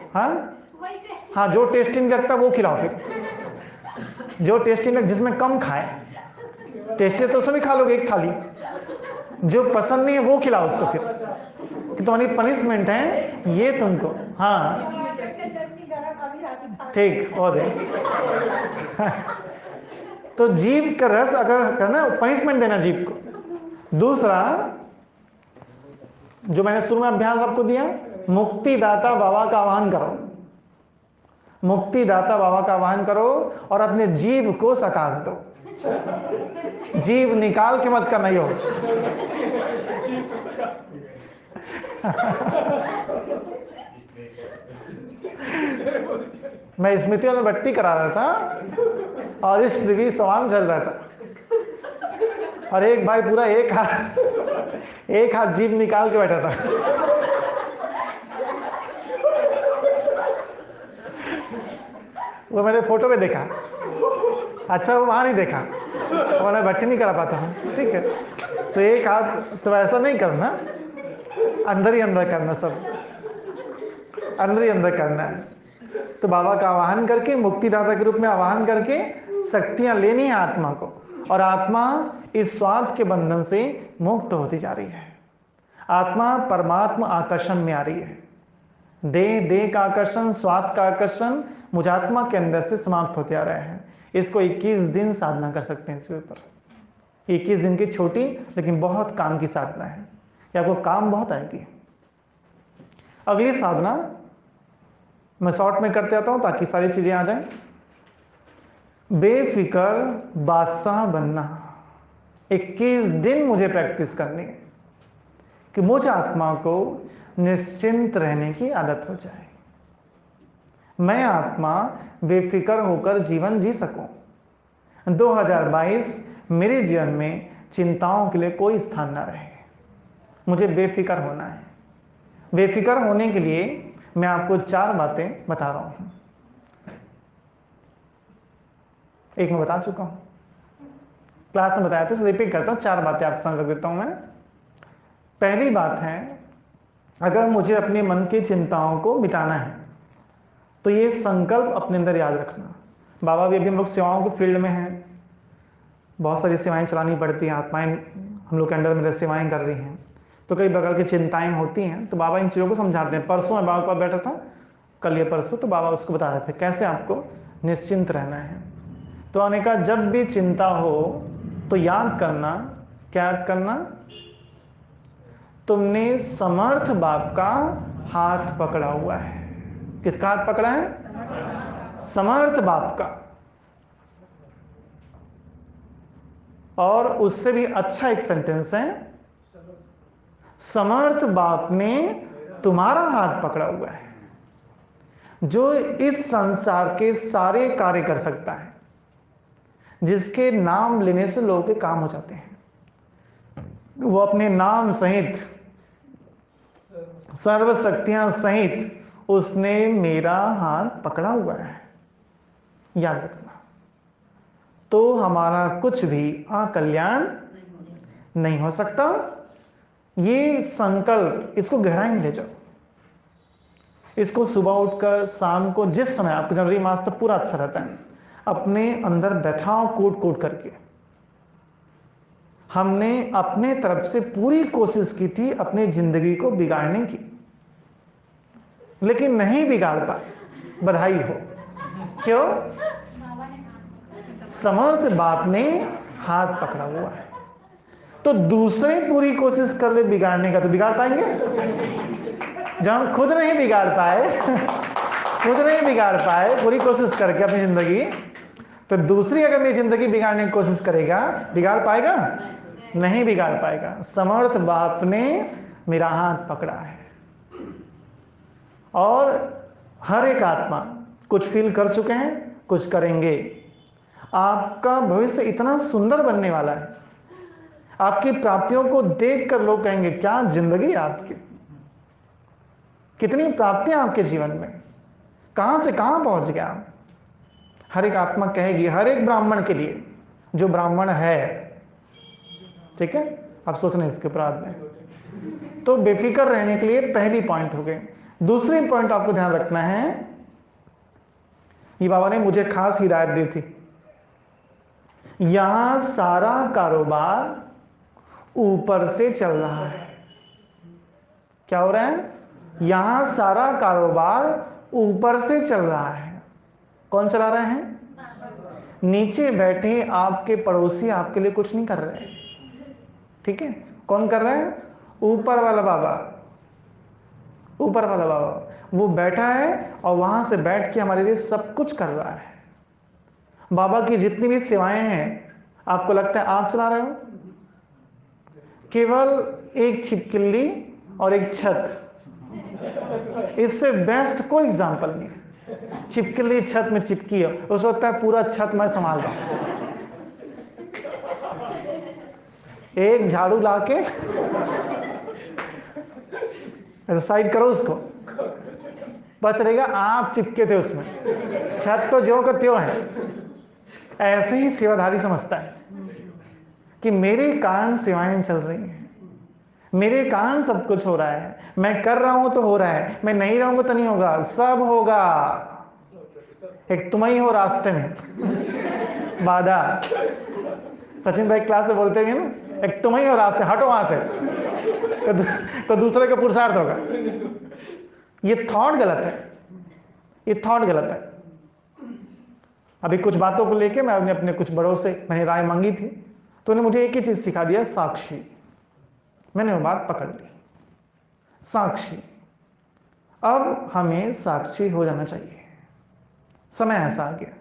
हाँ, जो टेस्टी नहीं लगता वो खिलाओ, फिर जो टेस्टी लग, जिसमें कम खाए, टेस्टी तो उसमें भी खा लोगे एक थाली, जो पसंद नहीं है वो खिलाओ उसको, फिर कि तुम्हारी पनिशमेंट है ये तुमको। हाँ ठीक, और दे तो जीव का रस अगर करना, पनिशमेंट देना जीव को। दूसरा जो मैंने शुरू में अभ्यास आपको दिया, मुक्तिदाता बाबा का आह्वान करो, मुक्तिदाता बाबा का आह्वान करो और अपने जीव को सकाश दो। जीव निकाल के मत करना, यो मैं स्मृतियों में बट्टी करा रहा था और इस भी सवाल चल रहा था, और एक भाई पूरा एक हाथ जीभ निकाल के बैठा था। वो मैंने फोटो में देखा, अच्छा वो वहां नहीं देखा, और मैं भट्टी नहीं करा पाता हूँ, ठीक है। तो एक हाथ, तो ऐसा नहीं करना, अंदर ही अंदर करना, सब अंदर ही अंदर करना है। तो बाबा का आवाहन करके, मुक्तिदाता के रूप में आवाहन करके शक्तियां लेनी है आत्मा को, और आत्मा इस स्वाद के बंधन से मुक्त होती जा रही है। आत्मा परमात्मा आकर्षण में आ रही है। देह का आकर्षण, स्वाद का आकर्षण मुझ आत्मा के अंदर से समाप्त होते आ रहे हैं। इसको 21 दिन साधना कर सकते हैं इसके ऊपर। 21 दिन की छोटी लेकिन बहुत काम की साधना है, ये आपको काम बहुत आएगी। अगली साधना मैं शॉर्ट में करते आता हूं ताकि सारी चीजें आ जाएं। बेफिक्र बादशाह बनना। 21 दिन मुझे प्रैक्टिस करनी है कि मुझ आत्मा को निश्चिंत रहने की आदत हो जाए, मैं आत्मा बेफिक्र होकर जीवन जी सकूं। 2022 मेरे जीवन में चिंताओं के लिए कोई स्थान ना रहे, मुझे बेफिक्र होना है। बेफिक्र होने के लिए मैं आपको 4 बातें बता रहा हूं। एक मैं बता चुका हूं, क्लास में बताया था, रिपीट करता हूं, 4 बातें आपके सामने रख देता हूं मैं। पहली बात है, अगर मुझे अपने मन की चिंताओं को मिटाना है तो ये संकल्प अपने अंदर याद रखना। बाबा भी अभी हम लोग सेवाओं के फील्ड में हैं, बहुत सारी सेवाएं चलानी पड़ती हैं, आत्माएं हम लोग के अंडर में सेवाएं कर रही हैं, तो कई प्रकार की चिंताएं होती हैं। तो बाबा इन चीज़ों को समझाते हैं। परसों मैं बाबा के पास बैठा था, कल या परसों, तो बाबा उसको बता रहे थे कैसे आपको निश्चिंत रहना है। तो उन्होंने कहा जब भी चिंता हो तो याद करना, क्या याद करना? तुमने समर्थ बाप का हाथ पकड़ा हुआ है। किसका हाथ पकड़ा है? समर्थ बाप का। और उससे भी अच्छा एक सेंटेंस है, समर्थ बाप ने तुम्हारा हाथ पकड़ा हुआ है, जो इस संसार के सारे कार्य कर सकता है, जिसके नाम लेने से लोगों के काम हो जाते हैं। वो अपने नाम सहित, सर्व शक्तियां सहित उसने मेरा हाथ पकड़ा हुआ है, याद रखना। तो हमारा कुछ भी अकल्याण नहीं हो सकता। ये संकल्प, इसको गहराई में ले जाओ। इसको सुबह उठकर शाम को, जिस समय आपको जनवरी मास तो पूरा अच्छा रहता है, अपने अंदर बैठाओ कूट कूट करके। हमने अपने तरफ से पूरी कोशिश की थी अपनी जिंदगी को बिगाड़ने की, लेकिन नहीं बिगाड़ पाए। बधाई हो। क्यों? समर्थ बाप ने हाथ पकड़ा हुआ है। तो दूसरे पूरी कोशिश कर ले बिगाड़ने का, तो बिगाड़ पाएंगे? जब हम खुद नहीं बिगाड़ पाए खुद नहीं बिगाड़ पाए पूरी कोशिश करके अपनी जिंदगी, तो दूसरी अगर मेरी जिंदगी बिगाड़ने की कोशिश करेगा, बिगाड़ पाएगा? नहीं बिगाड़ पाएगा। समर्थ बाप ने मेरा हाथ पकड़ा है। और हर एक आत्मा कुछ फील कर चुके हैं, कुछ करेंगे। आपका भविष्य इतना सुंदर बनने वाला है, आपकी प्राप्तियों को देखकर लोग कहेंगे क्या जिंदगी आपकी, कितनी प्राप्तियां आपके जीवन में, कहां से कहां पहुंच गया आप। हर एक आत्मा कहेगी, हर एक ब्राह्मण के लिए जो ब्राह्मण है। ठीक है, आप सोच रहे हैं इसके अपराध में। तो बेफिक्र रहने के लिए पहली पॉइंट हो गई। दूसरी पॉइंट आपको ध्यान रखना है, ये बाबा ने मुझे खास हिदायत दी थी। यहां सारा कारोबार ऊपर से चल रहा है। क्या हो रहा है? यहां सारा कारोबार ऊपर से चल रहा है। कौन चला रहे हैं? नीचे बैठे आपके पड़ोसी आपके लिए कुछ नहीं कर रहे। ठीक है, कौन कर रहा है? ऊपर वाला बाबा। ऊपर वाला बाबा वो बैठा है और वहां से बैठ के हमारे लिए सब कुछ कर रहा है। बाबा की जितनी भी सेवाएं हैं, आपको लगता है आप चला रहे हो? केवल एक छिपकली और एक छत, इससे बेस्ट कोई एग्जाम्पल नहीं है। छिपकली छत में चिपकी है, उसको लगता है पूरा छत मैं संभाल रहा हूं। एक झाड़ू लाके साइड करो उसको, पता चलेगा आप चिपके थे उसमें, छत तो ज्यों का त्यों है। ऐसे ही सेवाधारी समझता है कि मेरे कारण सेवाएं चल रही हैं, मेरे कारण सब कुछ हो रहा है, मैं कर रहा हूं तो हो रहा है, मैं नहीं रहूंगा तो नहीं होगा, सब होगा। एक तुम ही हो रास्ते में बाधा। सचिन भाई क्लास में बोलते हैं ना, एक तुम ही हो रास्ते, हटो वहां से तो दूसरे का पुरुषार्थ होगा। ये थॉट गलत है, ये थॉट गलत है। अभी कुछ बातों को लेके मैं अपने कुछ बड़ों से मैंने राय मांगी थी, तो उन्होंने मुझे एक ही चीज सिखा दिया, साक्षी। मैंने वो बात पकड़ ली, साक्षी। अब हमें साक्षी हो जाना चाहिए। समय ऐसा आ गया,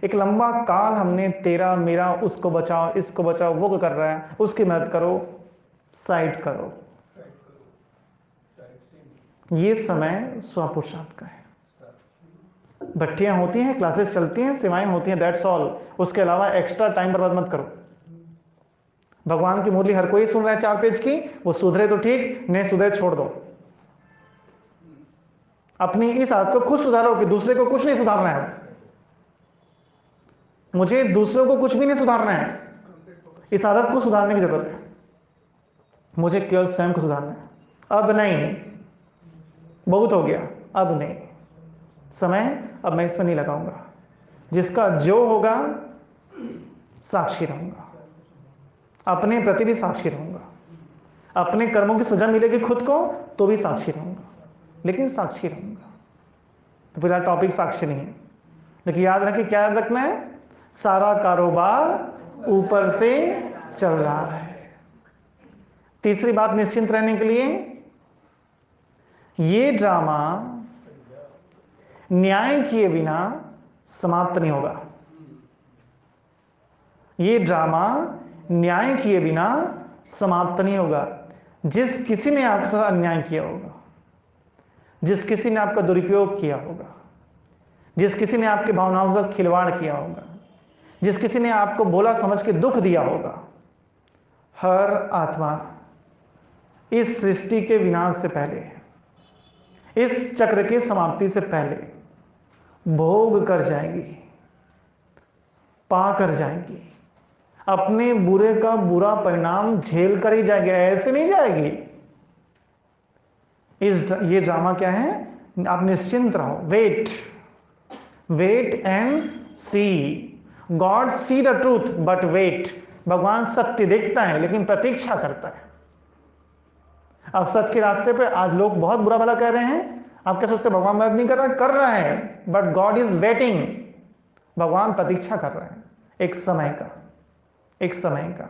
एक लंबा काल हमने तेरा मेरा, उसको बचाओ, इसको बचाओ, वो कर रहा है, उसकी मदद करो, साइड करो। ये समय स्वपुरुषार्थ का है। भट्टियां होती हैं, क्लासेस चलती हैं, सेवाएं होती हैं, दैट्स ऑल। उसके अलावा एक्स्ट्रा टाइम बर्बाद मत करो। भगवान की मुरली हर कोई सुन रहा है 4 पेज की, वो सुधरे तो ठीक, नहीं सुधरे छोड़ दो। अपनी इस आदत को खुद सुधारो कि दूसरे को कुछ नहीं सुधारना है। मुझे दूसरों को कुछ भी नहीं सुधारना है, इस आदत को सुधारने की जरूरत है। मुझे केवल स्वयं को सुधारना है। अब नहीं, बहुत हो गया, अब नहीं, समय अब मैं इस पर नहीं लगाऊंगा। जिसका जो होगा साक्षी रहूंगा, अपने प्रति भी साक्षी रहूंगा। अपने कर्मों की सजा मिलेगी खुद को तो भी साक्षी रहूंगा, लेकिन साक्षी रहूंगा। तो फिलहाल टॉपिक साक्षी नहीं है, लेकिन याद रखिए, क्या याद रखना है? सारा कारोबार ऊपर से चल रहा है। तीसरी बात निश्चिंत रहने के लिए, ये ड्रामा न्याय किए बिना समाप्त नहीं होगा। ये ड्रामा न्याय किए बिना समाप्त नहीं होगा। जिस किसी ने आपके साथ अन्याय किया होगा, जिस किसी ने आपका दुरुपयोग किया होगा, जिस किसी ने आपकी भावनाओं के साथ खिलवाड़ किया होगा, जिस किसी ने आपको बोला समझ के दुख दिया होगा, हर आत्मा इस सृष्टि के विनाश से पहले, इस चक्र की समाप्ति से पहले भोग कर जाएगी, पा कर जाएगी, अपने बुरे का बुरा परिणाम झेल कर ही जाएगी, ऐसे नहीं जाएगी। ये ड्रामा क्या है? आप निश्चिंत रहो, wait and see. God see the truth but wait. भगवान सत्य देखता है लेकिन प्रतीक्षा करता है। अब सच के रास्ते पे आज लोग बहुत बुरा भला कह रहे हैं, आप क्या सोचते हैं भगवान मदद नहीं कर रहा? कर रहा है, बट गॉड इज वेटिंग। भगवान प्रतीक्षा कर रहे हैं एक समय का।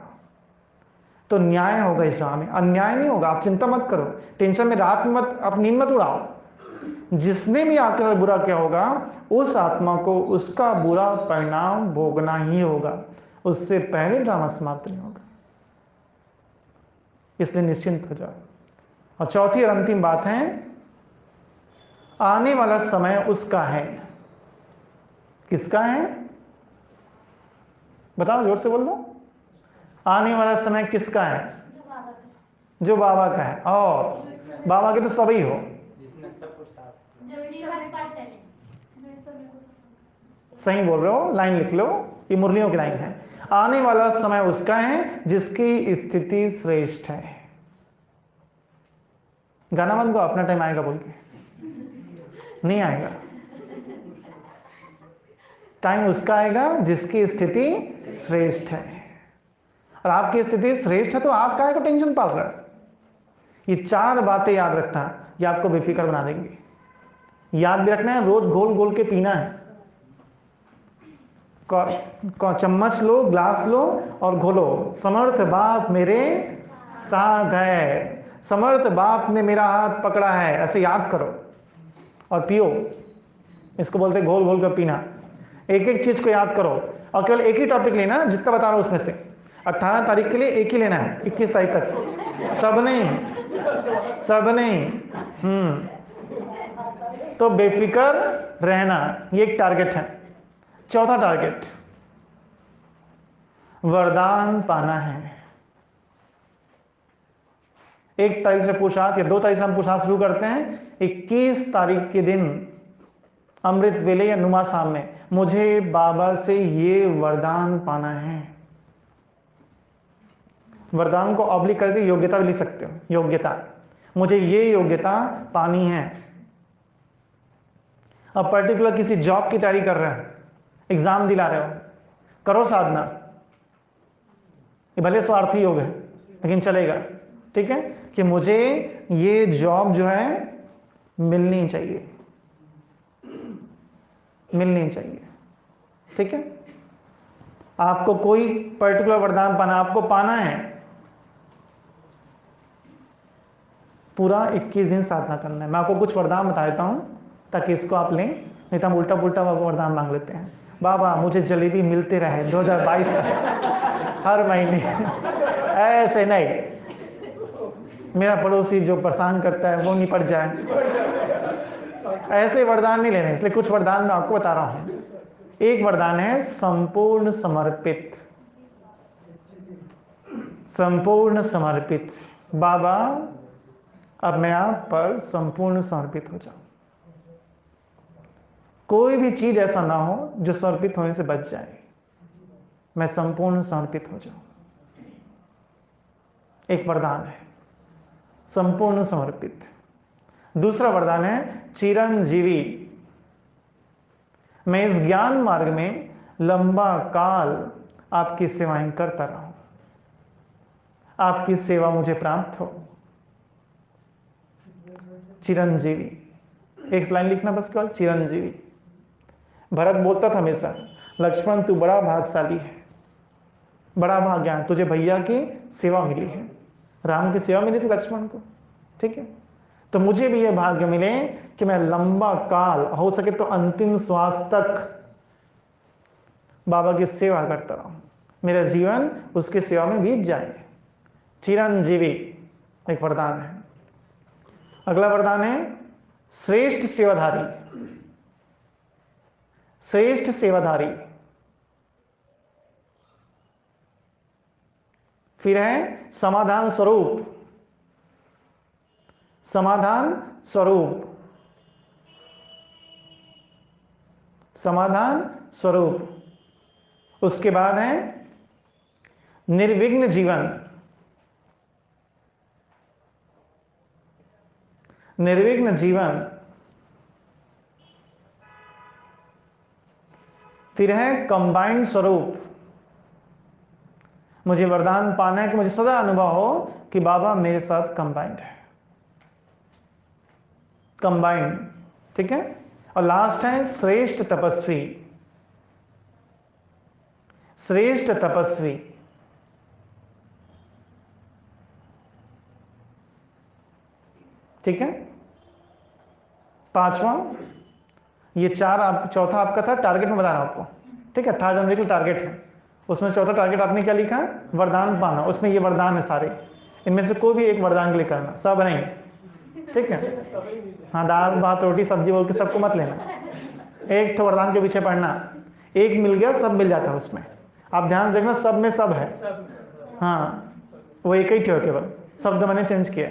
तो न्याय होगा इस ड्रामा में, अन्याय नहीं होगा। आप चिंता मत करो, टेंशन में रात में मत, आप नींद मत उड़ाओ। जिसने भी आपके साथ बुरा किया होगा उस आत्मा को उसका बुरा परिणाम भोगना ही होगा, उससे पहले ड्रामा समाप्त नहीं होगा। इसलिए निश्चिंत हो जाओ। और चौथी और अंतिम बात है, आने वाला समय उसका है। किसका है? बताओ, जोर से बोल दो। आने वाला समय किसका है? जो बाबा का है। और बाबा के तो सभी हो, सही बोल रहे हो, लाइन लिख लो, ये मुरलियों की लाइन है। आने वाला समय उसका है जिसकी स्थिति श्रेष्ठ है। गाना बंद को अपना टाइम आएगा बोल के, नहीं आएगा। टाइम उसका आएगा जिसकी स्थिति श्रेष्ठ है। और आपकी स्थिति श्रेष्ठ है तो आप काहे को टेंशन पाल रहे हैं? ये 4 बातें याद रखना, ये आपको बेफिक्र बना देंगे। याद भी रखना है, रोज घोल घोल के पीना है। चम्मच लो, ग्लास लो और घोलो। समर्थ बाप मेरे साथ है, समर्थ बाप ने मेरा हाथ पकड़ा है, ऐसे याद करो और पियो। इसको बोलते घोल घोल कर पीना। एक एक चीज को याद करो और केवल एक ही टॉपिक लेना, जितना बता रहा हूं उसमें से 18 तारीख के लिए एक ही लेना है, 21 तारीख तक। सब नहीं। तो बेफिक्र रहना, ये एक टारगेट है। चौथा टारगेट, वरदान पाना है। 1 तारीख से पुरुषार्थ, या 2 तारीख से हम पुरुषार्थ शुरू करते हैं। 21 तारीख के दिन अमृत वेले या नुमा शाम में मुझे बाबा से ये वरदान पाना है। वरदान को ऑब्लिक करके योग्यता भी लिख सकते हो। योग्यता, मुझे ये योग्यता पानी है। अब पर्टिकुलर किसी जॉब की तैयारी कर रहे हो, एग्जाम दिला रहे हो, करो साधना। ये भले स्वार्थी योग है लेकिन चलेगा, ठीक है? कि मुझे ये जॉब जो है मिलनी चाहिए, ठीक है? आपको कोई पर्टिकुलर वरदान पाना, आपको पाना है। पूरा 21 दिन साधना करना है। मैं आपको कुछ वरदान बता देता हूं ताकि इसको आप लें, नहीं तो हम उल्टा पुल्टा वरदान मांग लेते हैं। बाबा मुझे जलेबी मिलते रहे 2022 हर महीने। ऐसे नहीं, मेरा पड़ोसी जो परेशान करता है वो निपट जाए, ऐसे वरदान नहीं लेने। इसलिए कुछ वरदान मैं आपको बता रहा हूं। एक वरदान है संपूर्ण समर्पित। संपूर्ण समर्पित। बाबा अब मैं आप पर संपूर्ण समर्पित हो जाऊं। कोई भी चीज ऐसा ना हो जो समर्पित होने से बच जाए। मैं संपूर्ण समर्पित हो जाऊं। एक वरदान है संपूर्ण समर्पित। दूसरा वरदान है चिरंजीवी। मैं इस ज्ञान मार्ग में लंबा काल आपकी सेवाएं करता रहूं, आपकी सेवा मुझे प्राप्त हो। चिरंजीवी, एक लाइन लिखना बस केवल, चिरंजीवी। भरत बोलता था हमेशा, लक्ष्मण तू बड़ा भाग्यशाली है, बड़ा भाग्यवान, तुझे भैया की सेवा मिली है। राम की सेवा मिली थी लक्ष्मण को, ठीक है? तो मुझे भी यह भाग्य मिले कि मैं लंबा काल, हो सके तो अंतिम श्वास तक बाबा की सेवा करता रहूं, मेरा जीवन उसकी सेवा में बीत जाए। चिरंजीवी एक वरदान है। अगला वरदान है श्रेष्ठ सेवाधारी। श्रेष्ठ सेवाधारी। फिर है समाधान स्वरूप। समाधान स्वरूप। समाधान स्वरूप। उसके बाद है निर्विघ्न जीवन। निर्विघ्न जीवन। फिर है कंबाइंड स्वरूप। मुझे वरदान पाना है कि मुझे सदा अनुभव हो कि बाबा मेरे साथ कंबाइंड है। कंबाइंड, ठीक है। और लास्ट है श्रेष्ठ तपस्वी। श्रेष्ठ तपस्वी। ठीक है। पांचवा, ये चार आप, चौथा आपका था टारगेट में बता रहा हूं आपको, ठीक है। 18 जनवरी का टारगेट है, उसमें चौथा टारगेट आपने क्या लिखा है? वरदान पाना। उसमें ये वरदान है सारे, इनमें से कोई भी एक वरदान के लिए करना, सब नहीं, ठीक है। हाँ, दाल भात रोटी सब्जी बोल के सबको मत लेना, एक तो वरदान के पीछे पढ़ना। एक मिल गया सब मिल जाता है उसमें। आप ध्यान देखना, सब में सब है। हाँ, वो एक ही ठो केवल शब्द मैंने चेंज किया।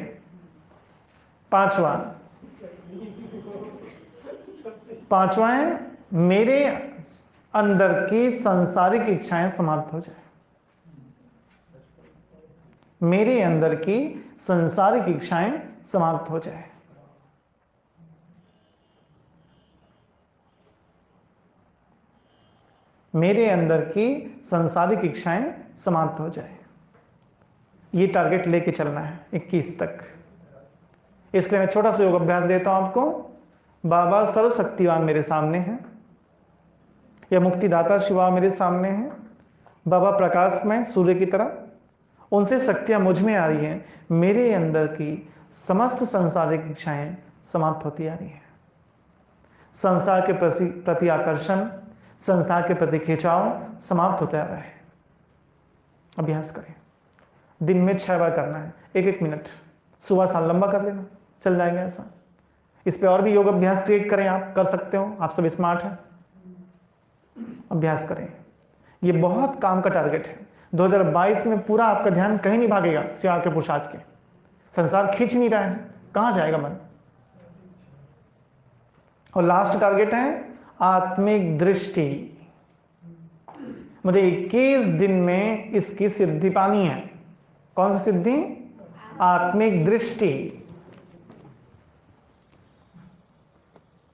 पांचवा है मेरे अंदर की सांसारिक इच्छाएं समाप्त हो जाए। मेरे अंदर की सांसारिक इच्छाएं समाप्त हो जाए। मेरे अंदर की सांसारिक इच्छाएं समाप्त हो जाए। ये टारगेट लेके चलना है 21 तक। इसलिए मैं छोटा सा योग अभ्यास देता हूं आपको। बाबा सर्वशक्तिवान मेरे सामने हैं, या मुक्तिदाता शिवा मेरे सामने हैं। बाबा प्रकाश में सूर्य की तरह, उनसे शक्तियां मुझ में आ रही हैं। मेरे अंदर की समस्त सांसारिक इच्छाएं समाप्त होती आ रही हैं। संसार के प्रति आकर्षण, संसार के प्रति खिंचाव समाप्त होता आ रहा है। अभ्यास करें, दिन में 6 बार करना है, 1-1 मिनट। सुबह साल लंबा कर लेना, चल जाएगा ऐसा। इस पे और भी योग अभ्यास क्रिएट करें, आप कर सकते हो, आप सब स्मार्ट हैं। अभ्यास करें, ये बहुत काम का टारगेट है। 2022 में पूरा आपका ध्यान कहीं नहीं भागेगा सिवाय के पुरुषार्थ के। संसार खींच नहीं रहा है, कहां जाएगा मन। और लास्ट टारगेट है आत्मिक दृष्टि। मुझे 21 दिन में इसकी सिद्धि पानी है। कौन सी सिद्धि? आत्मिक दृष्टि।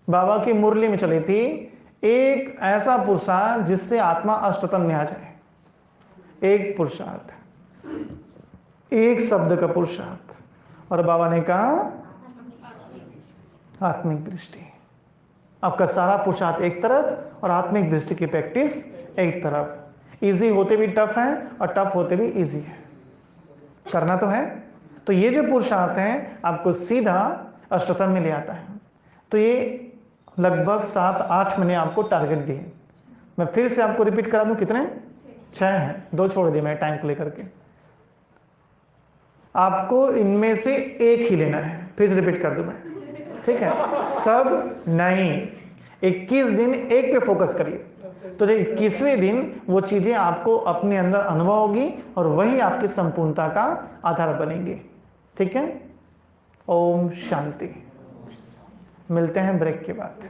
बाबा की मुरली में चली थी, एक ऐसा पुरुषार्थ जिससे आत्मा अष्टतम में आ जाए। एक पुरुषार्थ, एक शब्द का पुरुषार्थ, और बाबा ने कहा आत्मिक दृष्टि। आपका सारा पुरुषार्थ एक तरफ और आत्मिक दृष्टि की प्रैक्टिस एक तरफ। इजी होते भी टफ है और टफ होते भी इजी है, करना तो है। तो ये जो पुरुषार्थ है आपको सीधा अष्टतम में ले आता है। तो ये लगभग 7-8 मैंने आपको टारगेट दिए। मैं फिर से आपको रिपीट करा दूं, कितने? 6 हैं, 2 छोड़ दिए मैं टाइम को लेकर के। आपको इनमें से एक ही लेना है, फिर से रिपीट कर दूं मैं, ठीक है। सब नहीं, 21 दिन एक पे फोकस करिए। तो 21वें दिन वो चीजें आपको अपने अंदर अनुभव होगी और वही आपकी संपूर्णता का आधार बनेंगे, ठीक है। ओम शांति। मिलते हैं ब्रेक के बाद।